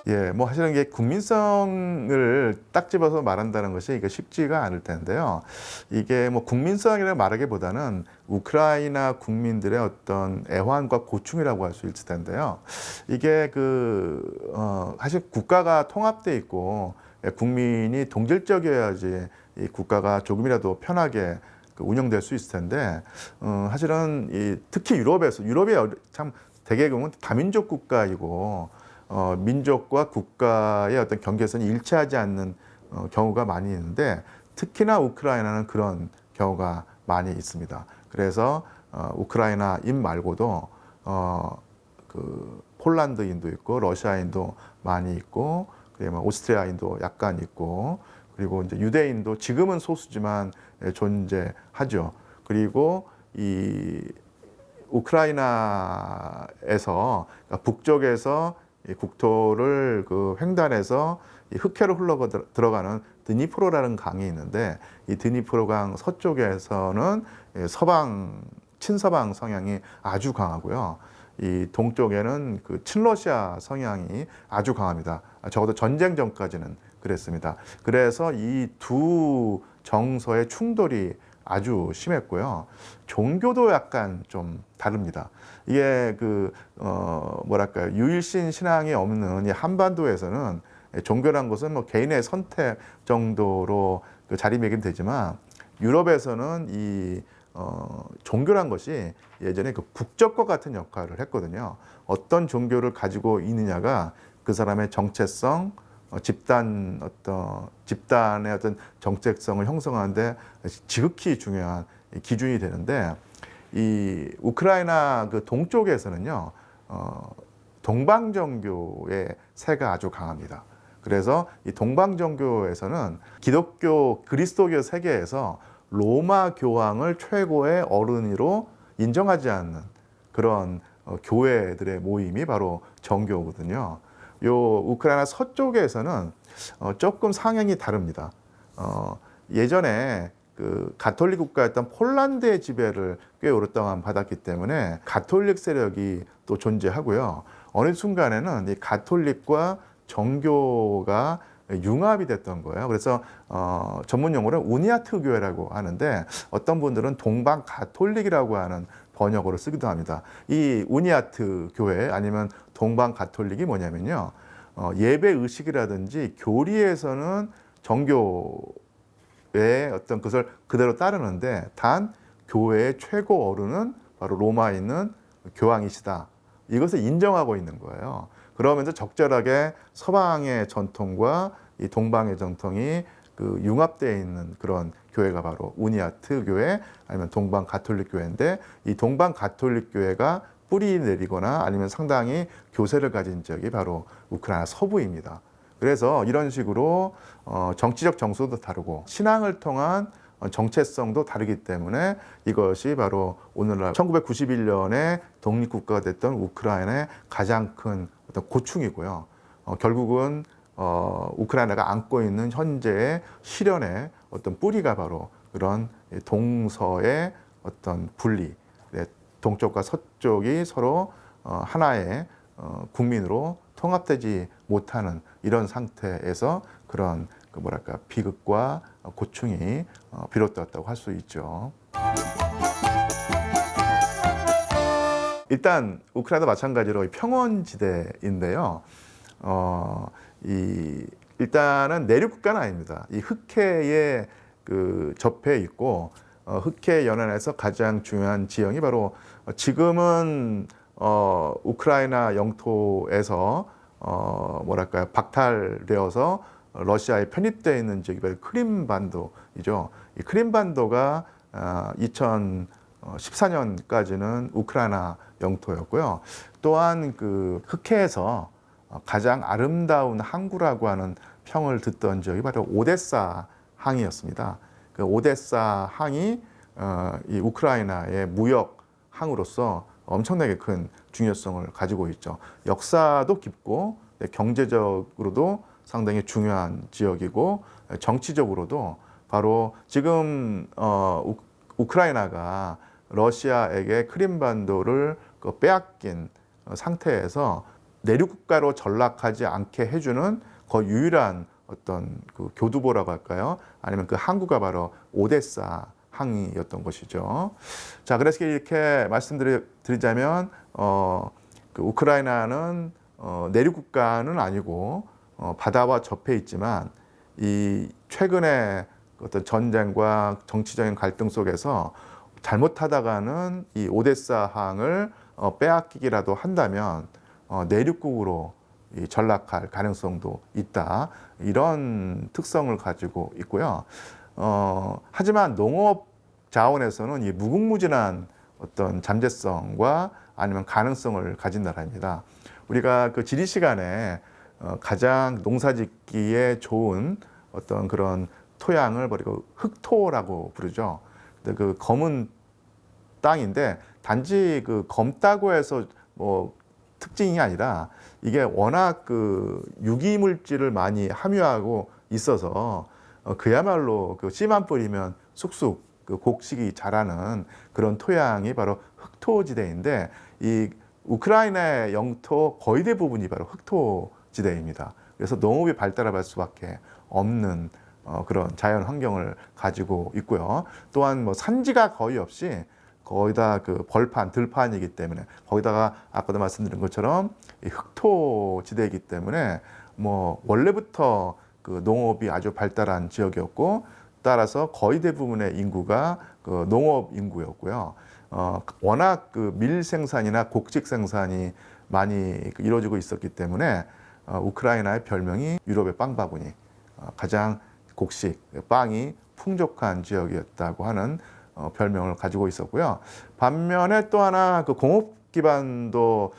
예, 뭐 사실은 이게 국민성을 딱 집어서 말한다는 것이 이게 쉽지가 않을 텐데요. 이게 뭐 국민성이라고 말하기보다는 우크라이나 국민들의 어떤 애환과 고충이라고 할 수 있을 텐데요. 이게 사실 국가가 통합돼 있고 국민이 동질적이어야지 이 국가가 조금이라도 편하게 운영될 수 있을 텐데 사실은 특히 유럽이 참 대개는 다민족 국가이고 민족과 국가의 어떤 경계선이 일치하지 않는 경우가 많이 있는데 특히나 우크라이나는 그런 경우가 많이 있습니다. 그래서 우크라이나인 말고도 그 폴란드인도 있고 러시아인도 많이 있고 그리고 오스트리아인도 약간 있고 그리고 이제 유대인도 지금은 소수지만 존재하죠. 그리고 이 우크라이나에서 그러니까 북쪽에서 이 국토를 횡단해서 이 흑해로 흘러 들어가는 드니프로라는 강이 있는데 이 드니프로강 서쪽에서는 친서방 성향이 아주 강하고요. 이 동쪽에는 그 친러시아 성향이 아주 강합니다. 적어도 전쟁 전까지는 그랬습니다. 그래서 이 두 정서의 충돌이 아주 심했고요. 종교도 약간 좀 다릅니다. 이게 뭐랄까요, 유일신 신앙이 없는 이 한반도에서는 종교란 것은 뭐 개인의 선택 정도로 자리매김되지만 유럽에서는 이 종교란 것이 예전에 그 국적과 같은 역할을 했거든요. 어떤 종교를 가지고 있느냐가 그 사람의 정체성, 집단의 어떤 정체성을 형성하는데 지극히 중요한 기준이 되는데 이 우크라이나 그 동쪽에서는요, 동방정교의 세가 아주 강합니다. 그래서 이 동방정교에서는 기독교 그리스도교 세계에서 로마 교황을 최고의 어른으로 인정하지 않는 그런 교회들의 모임이 바로 정교거든요. 요 우크라이나 서쪽에서는 조금 상황이 다릅니다. 예전에 그 가톨릭 국가였던 폴란드의 지배를 꽤 오랫동안 받았기 때문에 가톨릭 세력이 또 존재하고요. 어느 순간에는 이 가톨릭과 정교가 융합이 됐던 거예요. 그래서 전문 용어로 우니아트 교회라고 하는데 어떤 분들은 동방 가톨릭이라고 하는 번역어로 쓰기도 합니다. 이 우니아트 교회 아니면 동방 가톨릭이 뭐냐면요. 예배 의식이라든지 교리에서는 정교의 어떤 것을 그대로 따르는데 단 교회의 최고 어른은 바로 로마에 있는 교황이시다. 이것을 인정하고 있는 거예요. 그러면서 적절하게 서방의 전통과 이 동방의 전통이 그 융합되어 있는 그런 교회가 바로 우니아트 교회 아니면 동방 가톨릭 교회인데 이 동방 가톨릭 교회가 뿌리 내리거나 아니면 상당히 교세를 가진 지역이 바로 우크라이나 서부입니다. 그래서 이런 식으로 정치적 정서도 다르고 신앙을 통한 정체성도 다르기 때문에 이것이 바로 오늘날 1991년에 독립국가가 됐던 우크라이나의 가장 큰 어떤 고충이고요. 결국은 우크라이나가 안고 있는 현재의 시련의 어떤 뿌리가 바로 그런 동서의 어떤 분리, 동쪽과 서쪽이 서로 하나의 국민으로 통합되지 못하는 이런 상태에서 그런 그 뭐랄까 비극과 고충이 비롯되었다고 할 수 있죠. 일단 우크라이나도 마찬가지로 평원지대인데요. 일단은 내륙 국가는 아닙니다. 이 흑해에 그 접해 있고 흑해 연안에서 가장 중요한 지형이 바로 지금은 우크라이나 영토에서 뭐랄까요 박탈되어서 러시아에 편입되어 있는 지역이 바로 크림반도이죠. 이 크림반도가 2014년까지는 우크라이나 영토였고요. 또한 그 흑해에서 가장 아름다운 항구라고 하는 평을 듣던 지역이 바로 오데사 항이었습니다. 그 오데사 항이 이 우크라이나의 무역 항으로서 엄청나게 큰 중요성을 가지고 있죠. 역사도 깊고 경제적으로도 상당히 중요한 지역이고 정치적으로도 바로 지금 우크라이나가 러시아에게 크림반도를 빼앗긴 상태에서 내륙 국가로 전락하지 않게 해주는 거의 유일한 어떤 그 교두보라고 할까요? 아니면 그 항구가 바로 오데사 항이었던 것이죠. 자, 그래서 이렇게 말씀드리자면 그 우크라이나는 내륙 국가는 아니고 바다와 접해 있지만 이 최근에 어떤 전쟁과 정치적인 갈등 속에서 잘못하다가는 이 오데사 항을 빼앗기기라도 한다면 내륙국으로 전락할 가능성도 있다. 이런 특성을 가지고 있고요. 하지만 농업 자원에서는 이 무궁무진한 어떤 잠재성과 아니면 가능성을 가진 나라입니다. 우리가 그 지리 시간에 가장 농사짓기에 좋은 어떤 그런 토양을 버리고 흑토라고 부르죠. 근데 그 검은 땅인데 단지 그 검다고 해서 뭐 특징이 아니라 이게 워낙 그 유기물질을 많이 함유하고 있어서 그야말로 그 씨만 뿌리면 쑥쑥 그 곡식이 자라는 그런 토양이 바로 흑토지대인데 이 우크라이나의 영토 거의 대부분이 바로 흑토지대입니다. 그래서 농업이 발달할 수밖에 없는 그런 자연 환경을 가지고 있고요. 또한 뭐 산지가 거의 없이 거의 다 그 벌판, 들판이기 때문에 거기다가 아까도 말씀드린 것처럼 이 흑토지대이기 때문에 뭐 원래부터 그 농업이 아주 발달한 지역이었고 따라서 거의 대부분의 인구가 그 농업 인구였고요. 워낙 그 밀 생산이나 곡식 생산이 많이 이루어지고 있었기 때문에 우크라이나의 별명이 유럽의 빵바구니, 가장 곡식, 빵이 풍족한 지역이었다고 하는 별명을 가지고 있었고요. 반면에 또 하나 그 기반도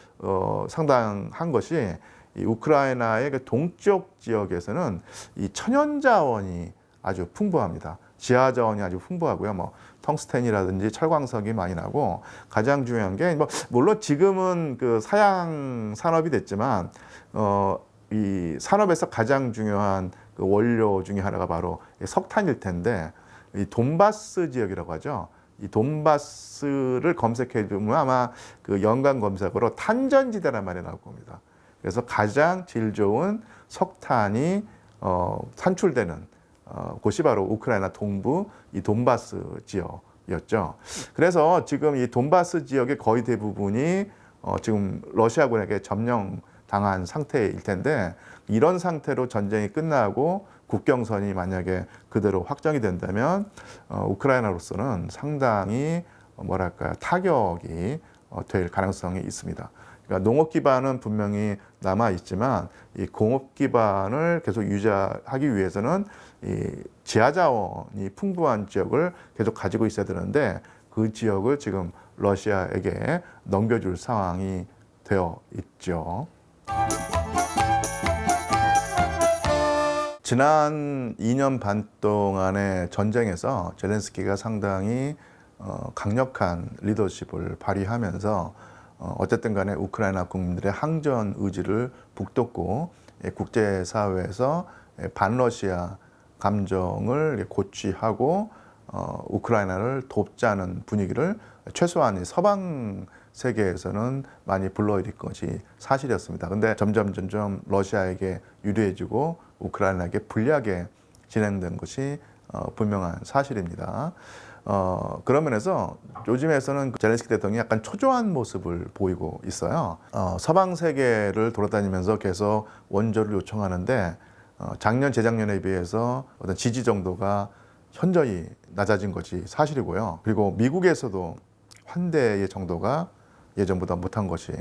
상당한 것이 이 우크라이나의 그 동쪽 지역에서는 이 천연 자원이 아주 풍부합니다. 지하 자원이 아주 풍부하고요. 뭐 텅스텐이라든지 철광석이 많이 나고, 가장 중요한 게 뭐 물론 지금은 그 사양 산업이 됐지만 이 산업에서 가장 중요한 그 원료 중에 하나가 바로 석탄일 텐데, 이 돈바스 지역이라고 하죠. 이 돈바스를 검색해 보면 아마 그 연관 검색어로 탄전지대란 말이 나올 겁니다. 그래서 가장 질 좋은 석탄이 산출되는 곳이 바로 우크라이나 동부 이 돈바스 지역이었죠. 그래서 지금 이 돈바스 지역의 거의 대부분이 지금 러시아군에게 점령당한 상태일 텐데, 이런 상태로 전쟁이 끝나고 국경선이 만약에 그대로 확정이 된다면 우크라이나로서는 상당히 뭐랄까요, 타격이 될 가능성이 있습니다. 그러니까 농업 기반은 분명히 남아 있지만 이 공업 기반을 계속 유지하기 위해서는 이 지하 자원이 풍부한 지역을 계속 가지고 있어야 되는데, 그 지역을 지금 러시아에게 넘겨줄 상황이 되어 있죠. 지난 2년 반 동안의 전쟁에서 젤렌스키가 상당히 강력한 리더십을 발휘하면서 어쨌든 간에 우크라이나 국민들의 항전 의지를 북돋고 국제사회에서 반러시아 감정을 고취하고 우크라이나를 돕자는 분위기를 최소한 서방 세계에서는 많이 불러일으킨 것이 사실이었습니다. 근데 점점 러시아에게 유리해지고 우크라이나에게 불리하게 진행된 것이 분명한 사실입니다. 그런 면에서 요즘에서는 젤렌스키 대통령이 약간 초조한 모습을 보이고 있어요. 서방 세계를 돌아다니면서 계속 원조를 요청하는데 작년, 재작년에 비해서 어떤 지지 정도가 현저히 낮아진 것이 사실이고요. 그리고 미국에서도 환대의 정도가 예전보다 못한 것이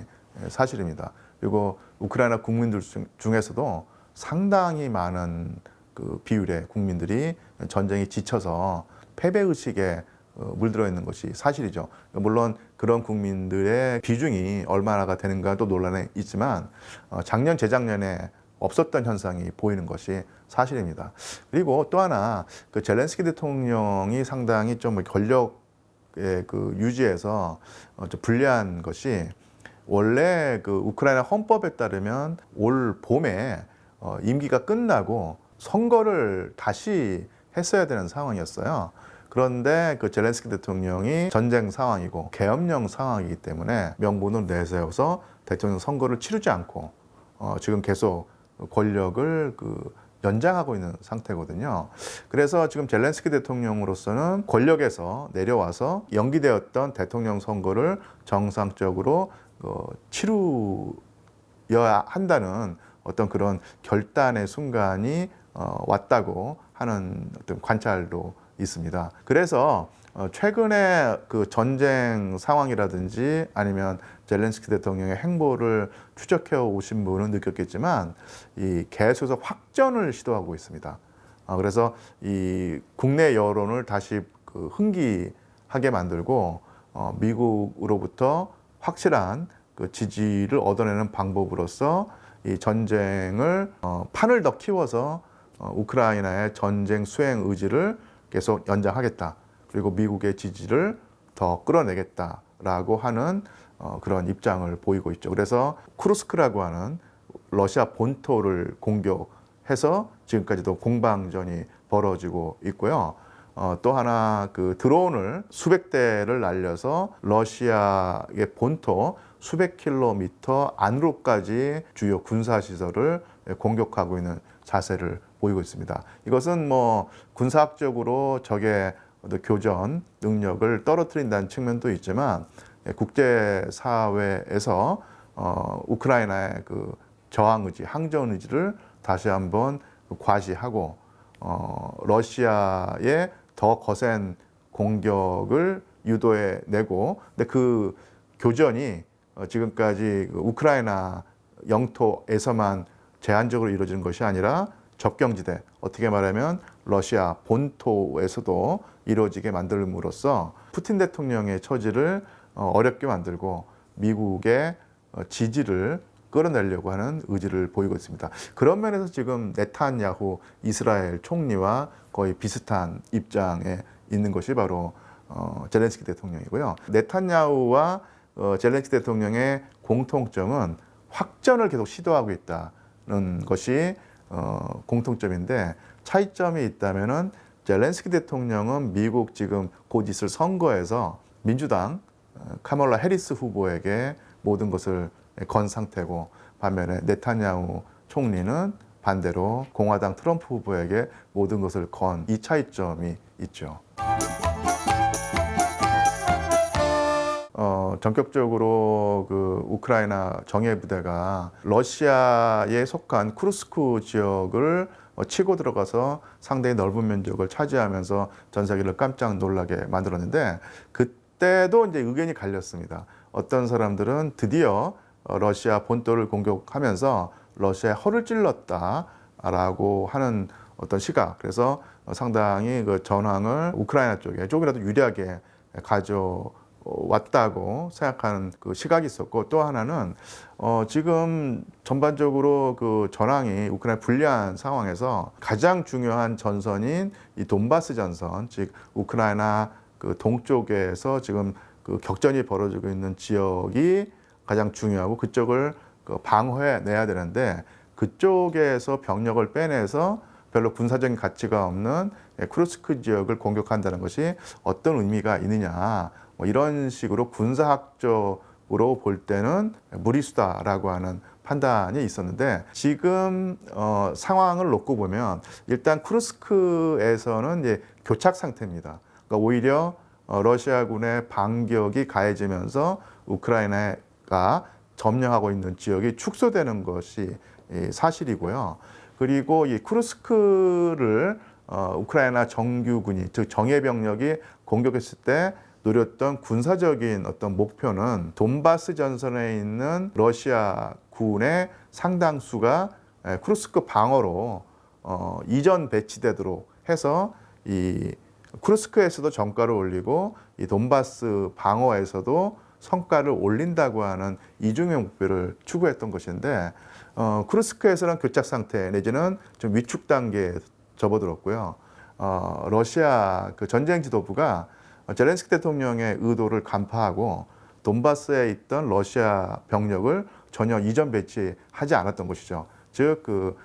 사실입니다. 그리고 우크라이나 국민들 중에서도 상당히 많은 그 비율의 국민들이 전쟁이 지쳐서 패배의식에 물들어 있는 것이 사실이죠. 물론 그런 국민들의 비중이 얼마나가 되는가도 논란이 있지만 작년, 재작년에 없었던 현상이 보이는 것이 사실입니다. 그리고 또 하나 그 젤렌스키 대통령이 상당히 좀 권력의 그 유지에서 좀 불리한 것이, 원래 그 우크라이나 헌법에 따르면 올 봄에 임기가 끝나고 선거를 다시 했어야 되는 상황이었어요. 그런데 그 젤렌스키 대통령이 전쟁 상황이고 계엄령 상황이기 때문에 명분을 내세워서 대통령 선거를 치르지 않고 지금 계속 권력을 연장하고 있는 상태거든요. 그래서 지금 젤렌스키 대통령으로서는 권력에서 내려와서 연기되었던 대통령 선거를 정상적으로 치루어야 한다는 어떤 그런 결단의 순간이 왔다고 하는 어떤 관찰도 있습니다. 그래서 최근에 그 전쟁 상황이라든지 아니면 젤렌스키 대통령의 행보를 추적해 오신 분은 느꼈겠지만 이 계속해서 확전을 시도하고 있습니다. 그래서 이 국내 여론을 다시 흥기하게 만들고 미국으로부터 확실한 그 지지를 얻어내는 방법으로서 이 전쟁을 판을 더 키워서 우크라이나의 전쟁 수행 의지를 계속 연장하겠다. 그리고 미국의 지지를 더 끌어내겠다라고 하는 그런 입장을 보이고 있죠. 그래서 쿠르스크라고 하는 러시아 본토를 공격해서 지금까지도 공방전이 벌어지고 있고요. 또 하나 그 드론을 수백 대를 날려서 러시아의 본토 수백 킬로미터 안으로까지 주요 군사시설을 공격하고 있는 자세를 보이고 있습니다. 이것은 뭐 군사학적으로 적의 교전 능력을 떨어뜨린다는 측면도 있지만 국제사회에서 우크라이나의 그 저항 의지, 항전 의지를 다시 한번 과시하고 러시아의 더 거센 공격을 유도해내고, 근데 그 교전이 지금까지 우크라이나 영토에서만 제한적으로 이루어지는 것이 아니라 접경지대, 어떻게 말하면 러시아 본토에서도 이루어지게 만들므로써 푸틴 대통령의 처지를 어렵게 만들고 미국의 지지를 끌어내려고 하는 의지를 보이고 있습니다. 그런 면에서 지금 네탄야후 이스라엘 총리와 거의 비슷한 입장에 있는 것이 바로 젤렌스키 대통령이고요. 네탄야후와 젤렌스키 대통령의 공통점은 확전을 계속 시도하고 있다는 것이 공통점인데, 차이점이 있다면은 젤렌스키 대통령은 미국 지금 곧 있을 선거에서 민주당 카멀라 해리스 후보에게 모든 것을 건 상태고, 반면에 네탄야후 총리는 반대로 공화당 트럼프 후보에게 모든 것을 건, 이 차이점이 있죠. 전격적으로 그 우크라이나 정예 부대가 러시아에 속한 쿠르스크 지역을 치고 들어가서 상당히 넓은 면적을 차지하면서 전 세계를 깜짝 놀라게 만들었는데, 그때도 이제 의견이 갈렸습니다. 어떤 사람들은 드디어 러시아 본토를 공격하면서 러시아의 허를 찔렀다라고 하는 어떤 시각, 그래서 상당히 그 전황을 우크라이나 쪽에 조금이라도 유리하게 가져왔다고 생각하는 그 시각이 있었고, 또 하나는 지금 전반적으로 그 전황이 우크라이나 불리한 상황에서 가장 중요한 전선인 이 돈바스 전선, 즉 우크라이나 그 동쪽에서 지금 그 격전이 벌어지고 있는 지역이 가장 중요하고, 그쪽을 그 방어해 내야 되는데, 그쪽에서 병력을 빼내서 별로 군사적인 가치가 없는 쿠르스크 지역을 공격한다는 것이 어떤 의미가 있느냐, 뭐 이런 식으로 군사학적으로 볼 때는 무리수다라고 하는 판단이 있었는데, 지금 상황을 놓고 보면 일단 쿠르스크에서는 이제 교착 상태입니다. 그러니까 오히려 러시아군의 반격이 가해지면서 우크라이나가 점령하고 있는 지역이 축소되는 것이 사실이고요. 그리고 이 쿠르스크를 우크라이나 정규군이, 즉 정예병력이 공격했을 때 노렸던 군사적인 어떤 목표는 돈바스 전선에 있는 러시아 군의 상당수가 쿠르스크 방어로 이전 배치되도록 해서 이 쿠르스크에서도 정가를 올리고 이 돈바스 방어에서도 성과를 올린다고 하는 이중의 목표를 추구했던 것인데, 쿠르스크에서는 교착 상태 내지는 좀 위축 단계에 접어들었고요. 러시아 그 전쟁 지도부가 젤렌스키 대통령의 의도를 간파하고 돈바스에 있던 러시아 병력을 전혀 이전 배치하지 않았던 것이죠. 즉 그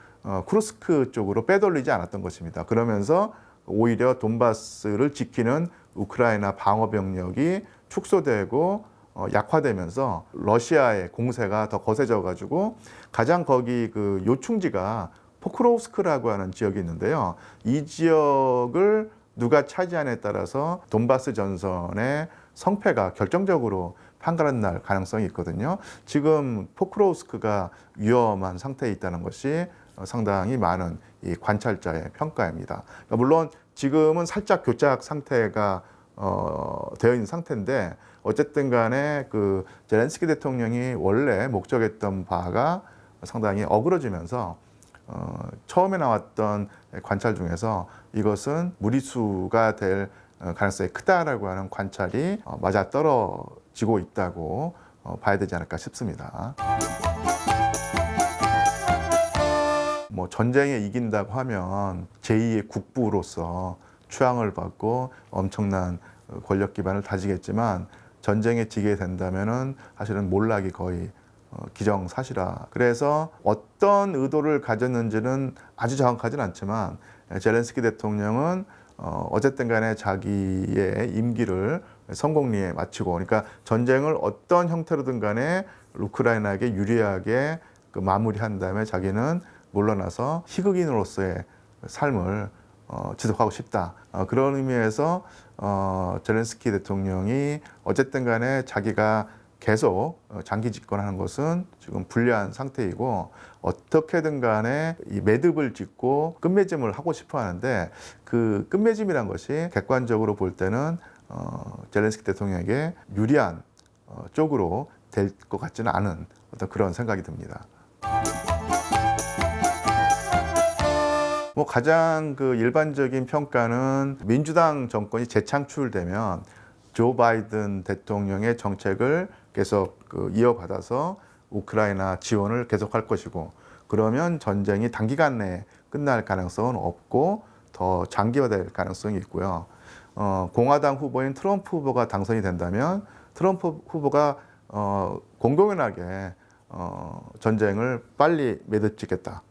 쿠르스크 쪽으로 빼돌리지 않았던 것입니다. 그러면서 오히려 돈바스를 지키는 우크라이나 방어 병력이 축소되고 약화되면서 러시아의 공세가 더 거세져 가지고, 가장 거기 그 요충지가 포크로우스크라고 하는 지역이 있는데요. 이 지역을 누가 차지하냐에 따라서 돈바스 전선의 성패가 결정적으로 판가름 날 가능성이 있거든요. 지금 포크로우스크가 위험한 상태에 있다는 것이 상당히 많은 이 관찰자의 평가입니다. 그러니까 물론 지금은 살짝 교착 상태가 되어 있는 상태인데, 어쨌든 간에 그 젤렌스키 대통령이 원래 목적했던 바가 상당히 어그러지면서 처음에 나왔던 관찰 중에서 이것은 무리수가 될 가능성이 크다라고 하는 관찰이 맞아 떨어지고 있다고 봐야 되지 않을까 싶습니다. 뭐 전쟁에 이긴다고 하면 제2의 국부로서 추앙을 받고 엄청난 권력 기반을 다지겠지만, 전쟁에 지게 된다면은 사실은 몰락이 거의 기정사실화. 그래서 어떤 의도를 가졌는지는 아주 정확하진 않지만, 젤렌스키 대통령은 어쨌든 간에 자기의 임기를 성공리에 마치고, 그러니까 전쟁을 어떤 형태로든 간에 우크라이나에게 유리하게 그 마무리한 다음에 자기는 물러나서 희극인으로서의 삶을 지속하고 싶다. 그런 의미에서 젤렌스키 대통령이 어쨌든 간에 자기가 계속 장기 집권하는 것은 지금 불리한 상태이고, 어떻게든 간에 이 매듭을 짓고 끝맺음을 하고 싶어 하는데, 그 끝맺음이란 것이 객관적으로 볼 때는 젤렌스키 대통령에게 유리한 쪽으로 될 것 같지는 않은 어떤 그런 생각이 듭니다. 뭐 가장 그 일반적인 평가는 민주당 정권이 재창출되면 조 바이든 대통령의 정책을 계속 이어받아서 우크라이나 지원을 계속할 것이고, 그러면 전쟁이 단기간 내에 끝날 가능성은 없고 더 장기화될 가능성이 있고요. 공화당 후보인 트럼프 후보가 당선이 된다면 트럼프 후보가 공공연하게 전쟁을 빨리 매듭짓겠다.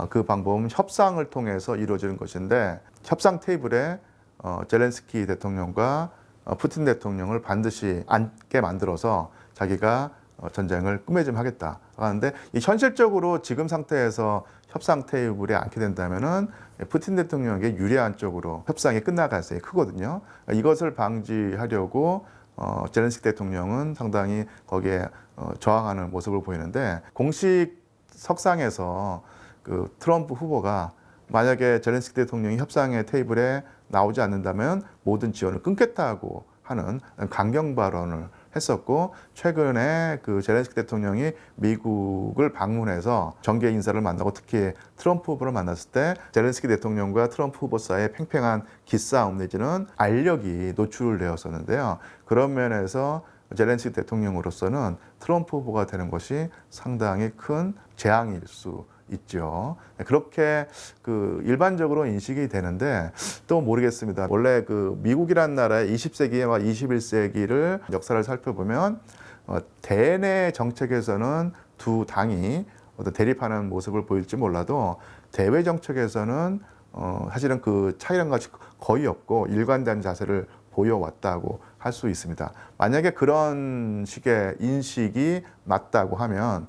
그 방법은 협상을 통해서 이루어지는 것인데, 협상 테이블에 젤렌스키 대통령과 푸틴 대통령을 반드시 앉게 만들어서 자기가 전쟁을 끝맺음 하겠다 하는데, 현실적으로 지금 상태에서 협상 테이블에 앉게 된다면은 푸틴 대통령에게 유리한 쪽으로 협상이 끝날 가능성이 크거든요. 이것을 방지하려고 젤렌스키 대통령은 상당히 거기에 저항하는 모습을 보이는데, 공식 석상에서 그 트럼프 후보가 만약에 젤렌스키 대통령이 협상의 테이블에 나오지 않는다면 모든 지원을 끊겠다고 하는 강경 발언을 했었고, 최근에 그 젤렌스키 대통령이 미국을 방문해서 정계 인사를 만나고 특히 트럼프 후보를 만났을 때 젤렌스키 대통령과 트럼프 후보 사이에 팽팽한 기싸움 내지는 알력이 노출되었었는데요. 그런 면에서 젤렌스키 대통령으로서는 트럼프 후보가 되는 것이 상당히 큰 재앙일 수 있죠. 그렇게 일반적으로 인식이 되는데, 또 모르겠습니다. 원래 미국이란 나라의 20세기와 21세기를 역사를 살펴보면 대내 정책에서는 두 당이 어떤 대립하는 모습을 보일지 몰라도 대외 정책에서는 사실은 그 차이란 것이 거의 없고 일관된 자세를 보여왔다고 할 수 있습니다. 만약에 그런 식의 인식이 맞다고 하면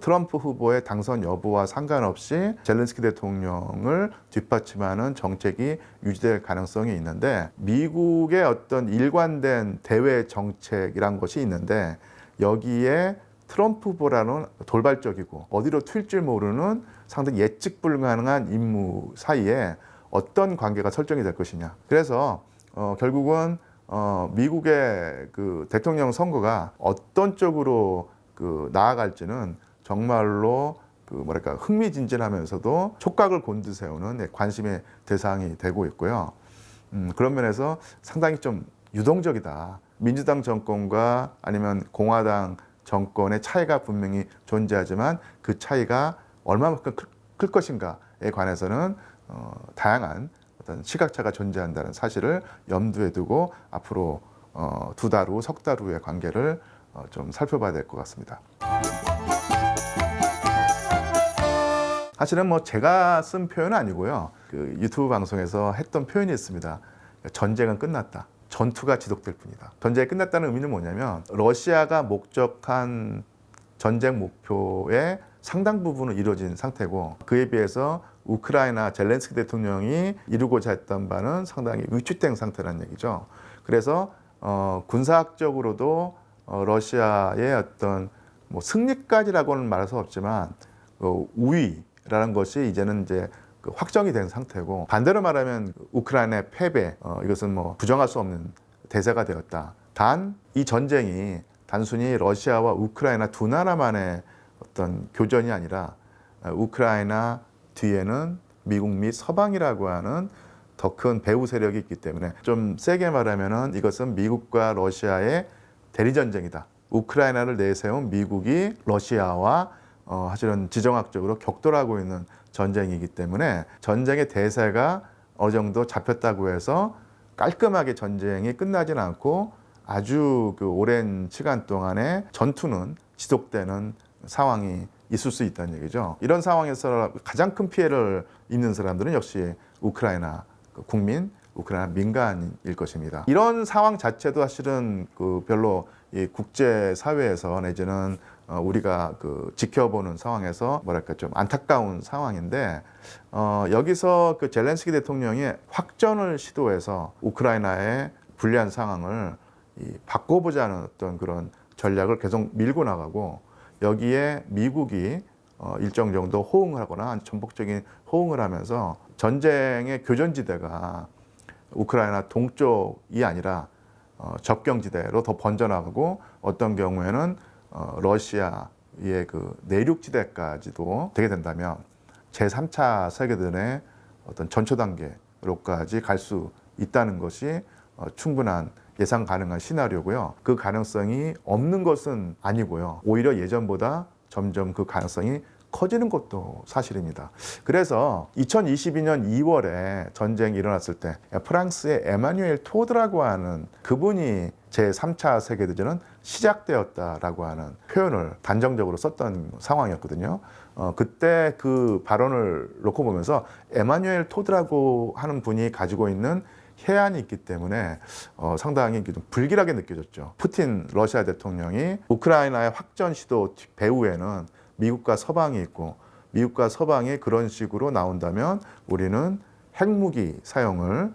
트럼프 후보의 당선 여부와 상관없이 젤렌스키 대통령을 뒷받침하는 정책이 유지될 가능성이 있는데, 미국의 어떤 일관된 대외 정책이란 것이 있는데, 여기에 트럼프 후보라는 돌발적이고 어디로 튈지 모르는 상당히 예측 불가능한 인물 사이에 어떤 관계가 설정이 될 것이냐. 그래서 결국은 미국의 그 대통령 선거가 어떤 쪽으로 나아갈지는 정말로 흥미진진하면서도 촉각을 곤두세우는 관심의 대상이 되고 있고요. 그런 면에서 상당히 좀 유동적이다. 민주당 정권과 아니면 공화당 정권의 차이가 분명히 존재하지만 그 차이가 얼마만큼 클 것인가에 관해서는 다양한 어떤 시각차가 존재한다는 사실을 염두에 두고 앞으로 두 달 후, 석 달 후의 관계를 좀 살펴봐야 될 것 같습니다. 사실은 제가 쓴 표현은 아니고요. 유튜브 방송에서 했던 표현이 있습니다. 전쟁은 끝났다. 전투가 지속될 뿐이다. 전쟁이 끝났다는 의미는 뭐냐면, 러시아가 목적한 전쟁 목표의 상당 부분은 이루어진 상태고, 그에 비해서 우크라이나 젤렌스키 대통령이 이루고자 했던 바는 상당히 위축된 상태라는 얘기죠. 그래서 군사학적으로도 러시아의 어떤 승리까지라고는 말할 수 없지만 우위라는 것이 이제는 이제 확정이 된 상태고, 반대로 말하면 우크라이나의 패배, 이것은 부정할 수 없는 대세가 되었다. 단 이 전쟁이 단순히 러시아와 우크라이나 두 나라만의 어떤 교전이 아니라 우크라이나 뒤에는 미국 및 서방이라고 하는 더 큰 배후 세력이 있기 때문에, 좀 세게 말하면은 이것은 미국과 러시아의 대리전쟁이다. 우크라이나를 내세운 미국이 러시아와 사실은 지정학적으로 격돌하고 있는 전쟁이기 때문에, 전쟁의 대세가 어느 정도 잡혔다고 해서 깔끔하게 전쟁이 끝나지는 않고 아주 오랜 시간 동안에 전투는 지속되는 상황이 있을 수 있다는 얘기죠. 이런 상황에서 가장 큰 피해를 입는 사람들은 역시 우크라이나 국민, 우크라이나 민간일 것입니다. 이런 상황 자체도 사실은 별로 국제 사회에서 내지는 우리가 지켜보는 상황에서 좀 안타까운 상황인데, 여기서 젤렌스키 대통령이 확전을 시도해서 우크라이나의 불리한 상황을 바꿔보자는 어떤 그런 전략을 계속 밀고 나가고, 여기에 미국이 일정 정도 호응을 하거나 전폭적인 호응을 하면서 전쟁의 교전지대가 우크라이나 동쪽이 아니라 접경지대로 더 번져나가고, 어떤 경우에는 러시아의 내륙지대까지도 되게 된다면 제3차 세계대전의 어떤 전초 단계로까지 갈 수 있다는 것이 충분한 예상 가능한 시나리오고요. 그 가능성이 없는 것은 아니고요. 오히려 예전보다 점점 그 가능성이 커지는 것도 사실입니다. 그래서 2022년 2월에 전쟁이 일어났을 때 프랑스의 에마뉴엘 토드라고 하는 그분이 제3차 세계대전은 시작되었다라고 하는 표현을 단정적으로 썼던 상황이었거든요. 그때 그 발언을 놓고 보면서 에마뉴엘 토드라고 하는 분이 가지고 있는 해안이 있기 때문에 상당히 좀 불길하게 느껴졌죠. 푸틴 러시아 대통령이 우크라이나의 확전 시도 배후에는 미국과 서방이 있고 미국과 서방이 그런 식으로 나온다면 우리는 핵무기 사용을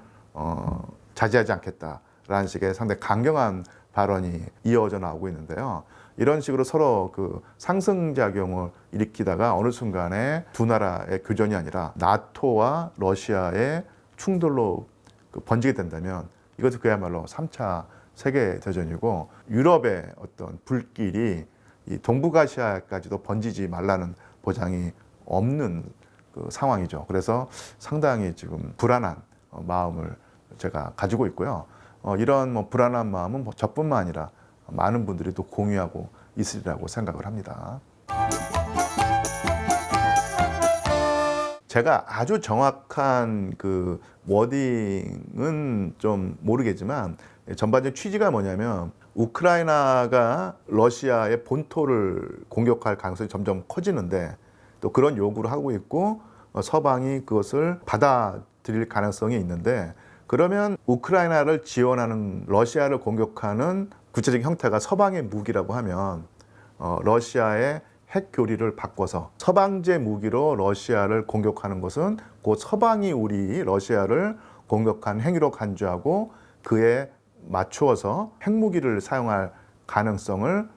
자제하지 않겠다라는 식의 상당히 강경한 발언이 이어져 나오고 있는데요. 이런 식으로 서로 그 상승작용을 일으키다가 어느 순간에 두 나라의 교전이 아니라 나토와 러시아의 충돌로 번지게 된다면 이것은 그야말로 3차 세계대전이고 유럽의 어떤 불길이 이 동북아시아까지도 번지지 말라는 보장이 없는 그 상황이죠. 그래서 상당히 지금 불안한 마음을 제가 가지고 있고요. 이런 불안한 마음은 저뿐만 아니라 많은 분들이 또 공유하고 있으리라고 생각을 합니다. 제가 아주 정확한 그 워딩은 좀 모르겠지만 전반적인 취지가 뭐냐면 우크라이나가 러시아의 본토를 공격할 가능성이 점점 커지는데 또 그런 요구를 하고 있고 서방이 그것을 받아들일 가능성이 있는데 그러면 우크라이나를 지원하는 러시아를 공격하는 구체적인 형태가 서방의 무기라고 하면 러시아의 핵 교리를 바꿔서 서방제 무기로 러시아를 공격하는 것은 곧 서방이 우리 러시아를 공격한 행위로 간주하고 그에 맞추어서 핵무기를 사용할 가능성을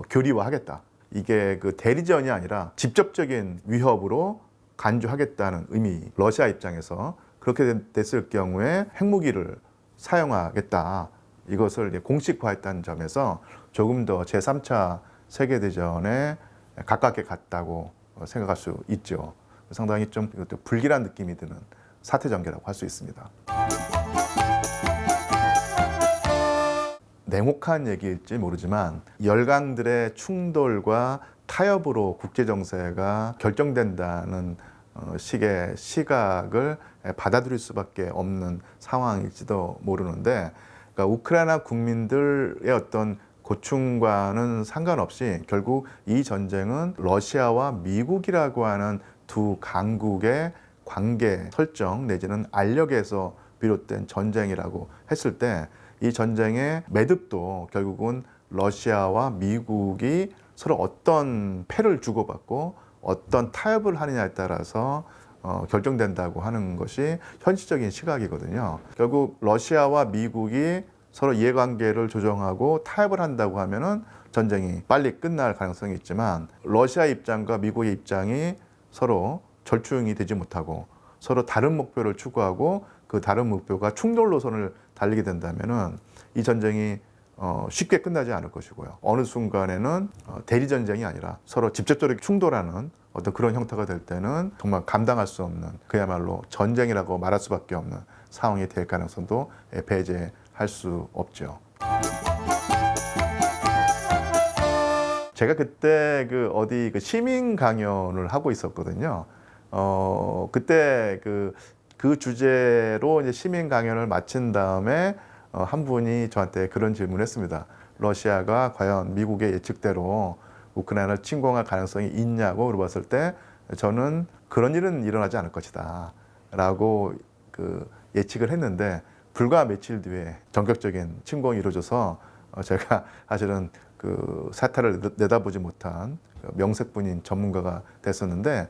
교리화하겠다. 이게 그 대리전이 아니라 직접적인 위협으로 간주하겠다는 의미. 러시아 입장에서 그렇게 됐을 경우에 핵무기를 사용하겠다. 이것을 공식화했다는 점에서 조금 더 제3차 세계대전에 가깝게 갔다고 생각할 수 있죠. 상당히 좀 불길한 느낌이 드는 사태 전개라고 할 수 있습니다. 냉혹한 얘기일지 모르지만 열강들의 충돌과 타협으로 국제 정세가 결정된다는 식의 시각을 받아들일 수밖에 없는 상황일지도 모르는데, 그러니까 우크라이나 국민들의 어떤 고충과는 상관없이 결국 이 전쟁은 러시아와 미국이라고 하는 두 강국의 관계 설정 내지는 알력에서 비롯된 전쟁이라고 했을 때 이 전쟁의 매듭도 결국은 러시아와 미국이 서로 어떤 패를 주고받고 어떤 타협을 하느냐에 따라서 결정된다고 하는 것이 현실적인 시각이거든요. 결국 러시아와 미국이 서로 이해관계를 조정하고 타협을 한다고 하면은 전쟁이 빨리 끝날 가능성이 있지만 러시아 입장과 미국의 입장이 서로 절충이 되지 못하고 서로 다른 목표를 추구하고 그 다른 목표가 충돌 노선을 달리게 된다면은 이 전쟁이 쉽게 끝나지 않을 것이고요. 어느 순간에는 대리 전쟁이 아니라 서로 직접적으로 충돌하는 어떤 그런 형태가 될 때는 정말 감당할 수 없는 그야말로 전쟁이라고 말할 수밖에 없는 상황이 될 가능성도 배제할 수 없죠. 제가 그때 어디 시민 강연을 하고 있었거든요. 그때 그 주제로 이제 시민 강연을 마친 다음에 한 분이 저한테 그런 질문을 했습니다. 러시아가 과연 미국의 예측대로 우크라이나를 침공할 가능성이 있냐고 물어봤을 때 저는 그런 일은 일어나지 않을 것이다 라고 예측을 했는데 불과 며칠 뒤에 전격적인 침공이 이루어져서 제가 사실은 사태를 내다보지 못한 명색뿐인 전문가가 됐었는데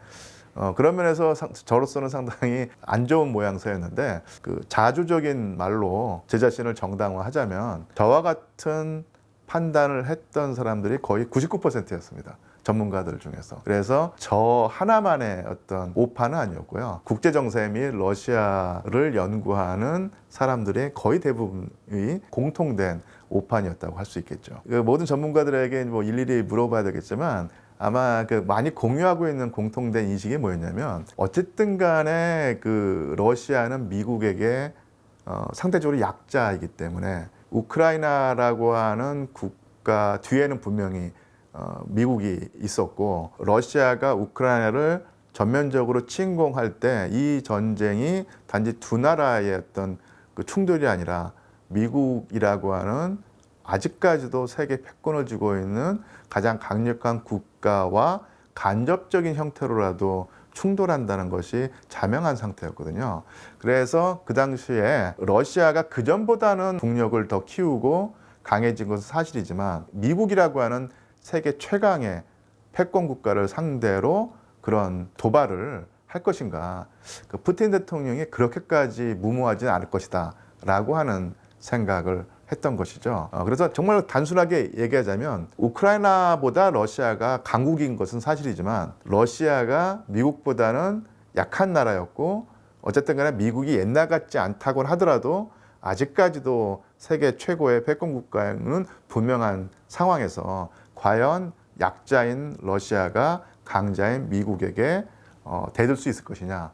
그런 면에서 저로서는 상당히 안 좋은 모양새였는데 자주적인 말로 제 자신을 정당화하자면 저와 같은 판단을 했던 사람들이 거의 99%였습니다. 전문가들 중에서. 그래서 저 하나만의 어떤 오판은 아니었고요. 국제정세 및 러시아를 연구하는 사람들의 거의 대부분이 공통된 오판이었다고 할 수 있겠죠. 모든 전문가들에게 일일이 물어봐야 되겠지만 아마 많이 공유하고 있는 공통된 인식이 뭐였냐면 어쨌든 간에 러시아는 미국에게 상대적으로 약자이기 때문에 우크라이나라고 하는 국가 뒤에는 분명히 미국이 있었고 러시아가 우크라이나를 전면적으로 침공할 때 이 전쟁이 단지 두 나라의 어떤 그 충돌이 아니라 미국이라고 하는 아직까지도 세계 패권을 쥐고 있는 가장 강력한 국가와 간접적인 형태로라도 충돌한다는 것이 자명한 상태였거든요. 그래서 그 당시에 러시아가 그전보다는 국력을 더 키우고 강해진 것은 사실이지만 미국이라고 하는 세계 최강의 패권 국가를 상대로 그런 도발을 할 것인가. 그 푸틴 대통령이 그렇게까지 무모하지 않을 것이다 라고 하는 생각을 했던 것이죠. 그래서 정말 단순하게 얘기하자면 우크라이나보다 러시아가 강국인 것은 사실이지만 러시아가 미국보다는 약한 나라였고 어쨌든 간에 미국이 옛날 같지 않다고 하더라도 아직까지도 세계 최고의 패권 국가는 분명한 상황에서 과연 약자인 러시아가 강자인 미국에게 대들 수 있을 것이냐.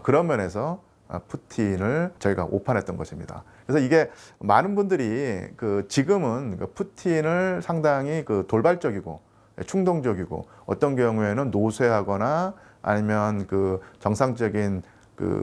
그런 면에서 푸틴을 저희가 오판했던 것입니다. 그래서 이게 많은 분들이 지금은 푸틴을 상당히 돌발적이고 충동적이고 어떤 경우에는 노쇠하거나 아니면 정상적인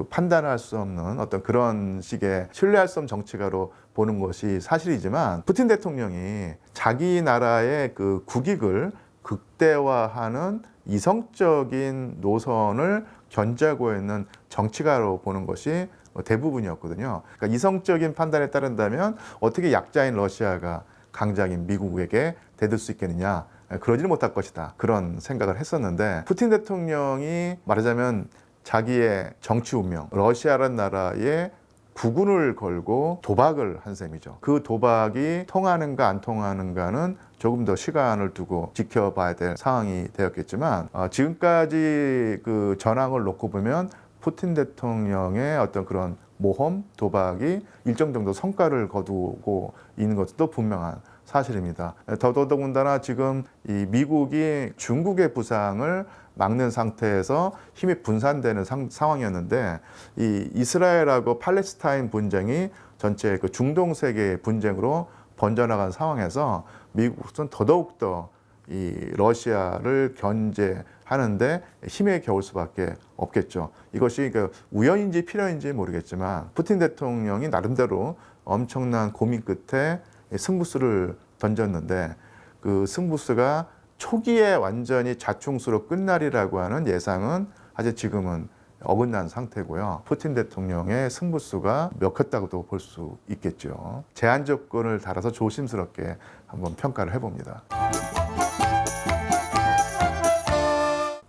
판단할 수 없는 어떤 그런 식의 신뢰할 수 없는 정치가로 보는 것이 사실이지만 푸틴 대통령이 자기 나라의 국익을 극대화하는 이성적인 노선을 견지하고 있는 정치가로 보는 것이 대부분이었거든요. 그러니까 이성적인 판단에 따른다면 어떻게 약자인 러시아가 강자인 미국에게 대들 수 있겠느냐. 그러지는 못할 것이다. 그런 생각을 했었는데 푸틴 대통령이 말하자면 자기의 정치 운명, 러시아라는 나라에 국운을 걸고 도박을 한 셈이죠. 그 도박이 통하는가 안 통하는가는 조금 더 시간을 두고 지켜봐야 될 상황이 되었겠지만 지금까지 전황을 놓고 보면 푸틴 대통령의 어떤 그런 모험, 도박이 일정 정도 성과를 거두고 있는 것도 분명한 사실입니다. 더더군다나 지금 이 미국이 중국의 부상을 막는 상태에서 힘이 분산되는 상황이었는데 이 이스라엘하고 팔레스타인 분쟁이 전체 중동 세계의 분쟁으로 번져나간 상황에서 미국은 더더욱더 이 러시아를 견제하는데 힘에 겨울 수밖에 없겠죠. 이것이 우연인지 필연인지 모르겠지만 푸틴 대통령이 나름대로 엄청난 고민 끝에 승부수를 던졌는데 그 승부수가 초기에 완전히 자충수로 끝나리라고 하는 예상은 아직 지금은 어긋난 상태고요. 푸틴 대통령의 승부수가 먹혔다고도 볼 수 있겠죠. 제한 조건을 달아서 조심스럽게 한번 평가를 해봅니다.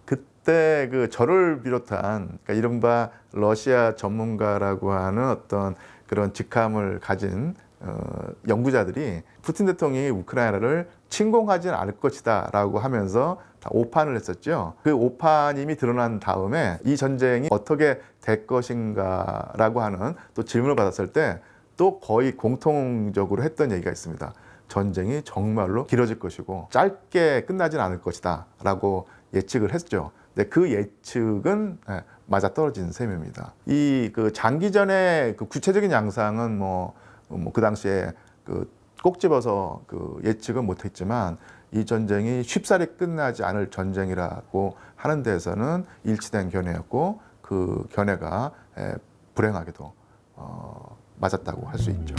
그때 저를 비롯한 그러니까 이른바 러시아 전문가라고 하는 어떤 그런 직함을 가진 연구자들이 푸틴 대통령이 우크라이나를 침공하지는 않을 것이다 라고 하면서 다 오판을 했었죠. 그 오판이 이미 드러난 다음에 이 전쟁이 어떻게 될 것인가 라고 하는 또 질문을 받았을 때 또 거의 공통적으로 했던 얘기가 있습니다. 전쟁이 정말로 길어질 것이고 짧게 끝나진 않을 것이다 라고 예측을 했죠. 근데 그 예측은 맞아떨어진 셈입니다. 이 장기전의 구체적인 양상은 그 당시에 꼭 집어서 예측은 못했지만 이 전쟁이 쉽사리 끝나지 않을 전쟁이라고 하는 데에서는 일치된 견해였고 그 견해가 불행하게도 맞았다고 할 수 있죠.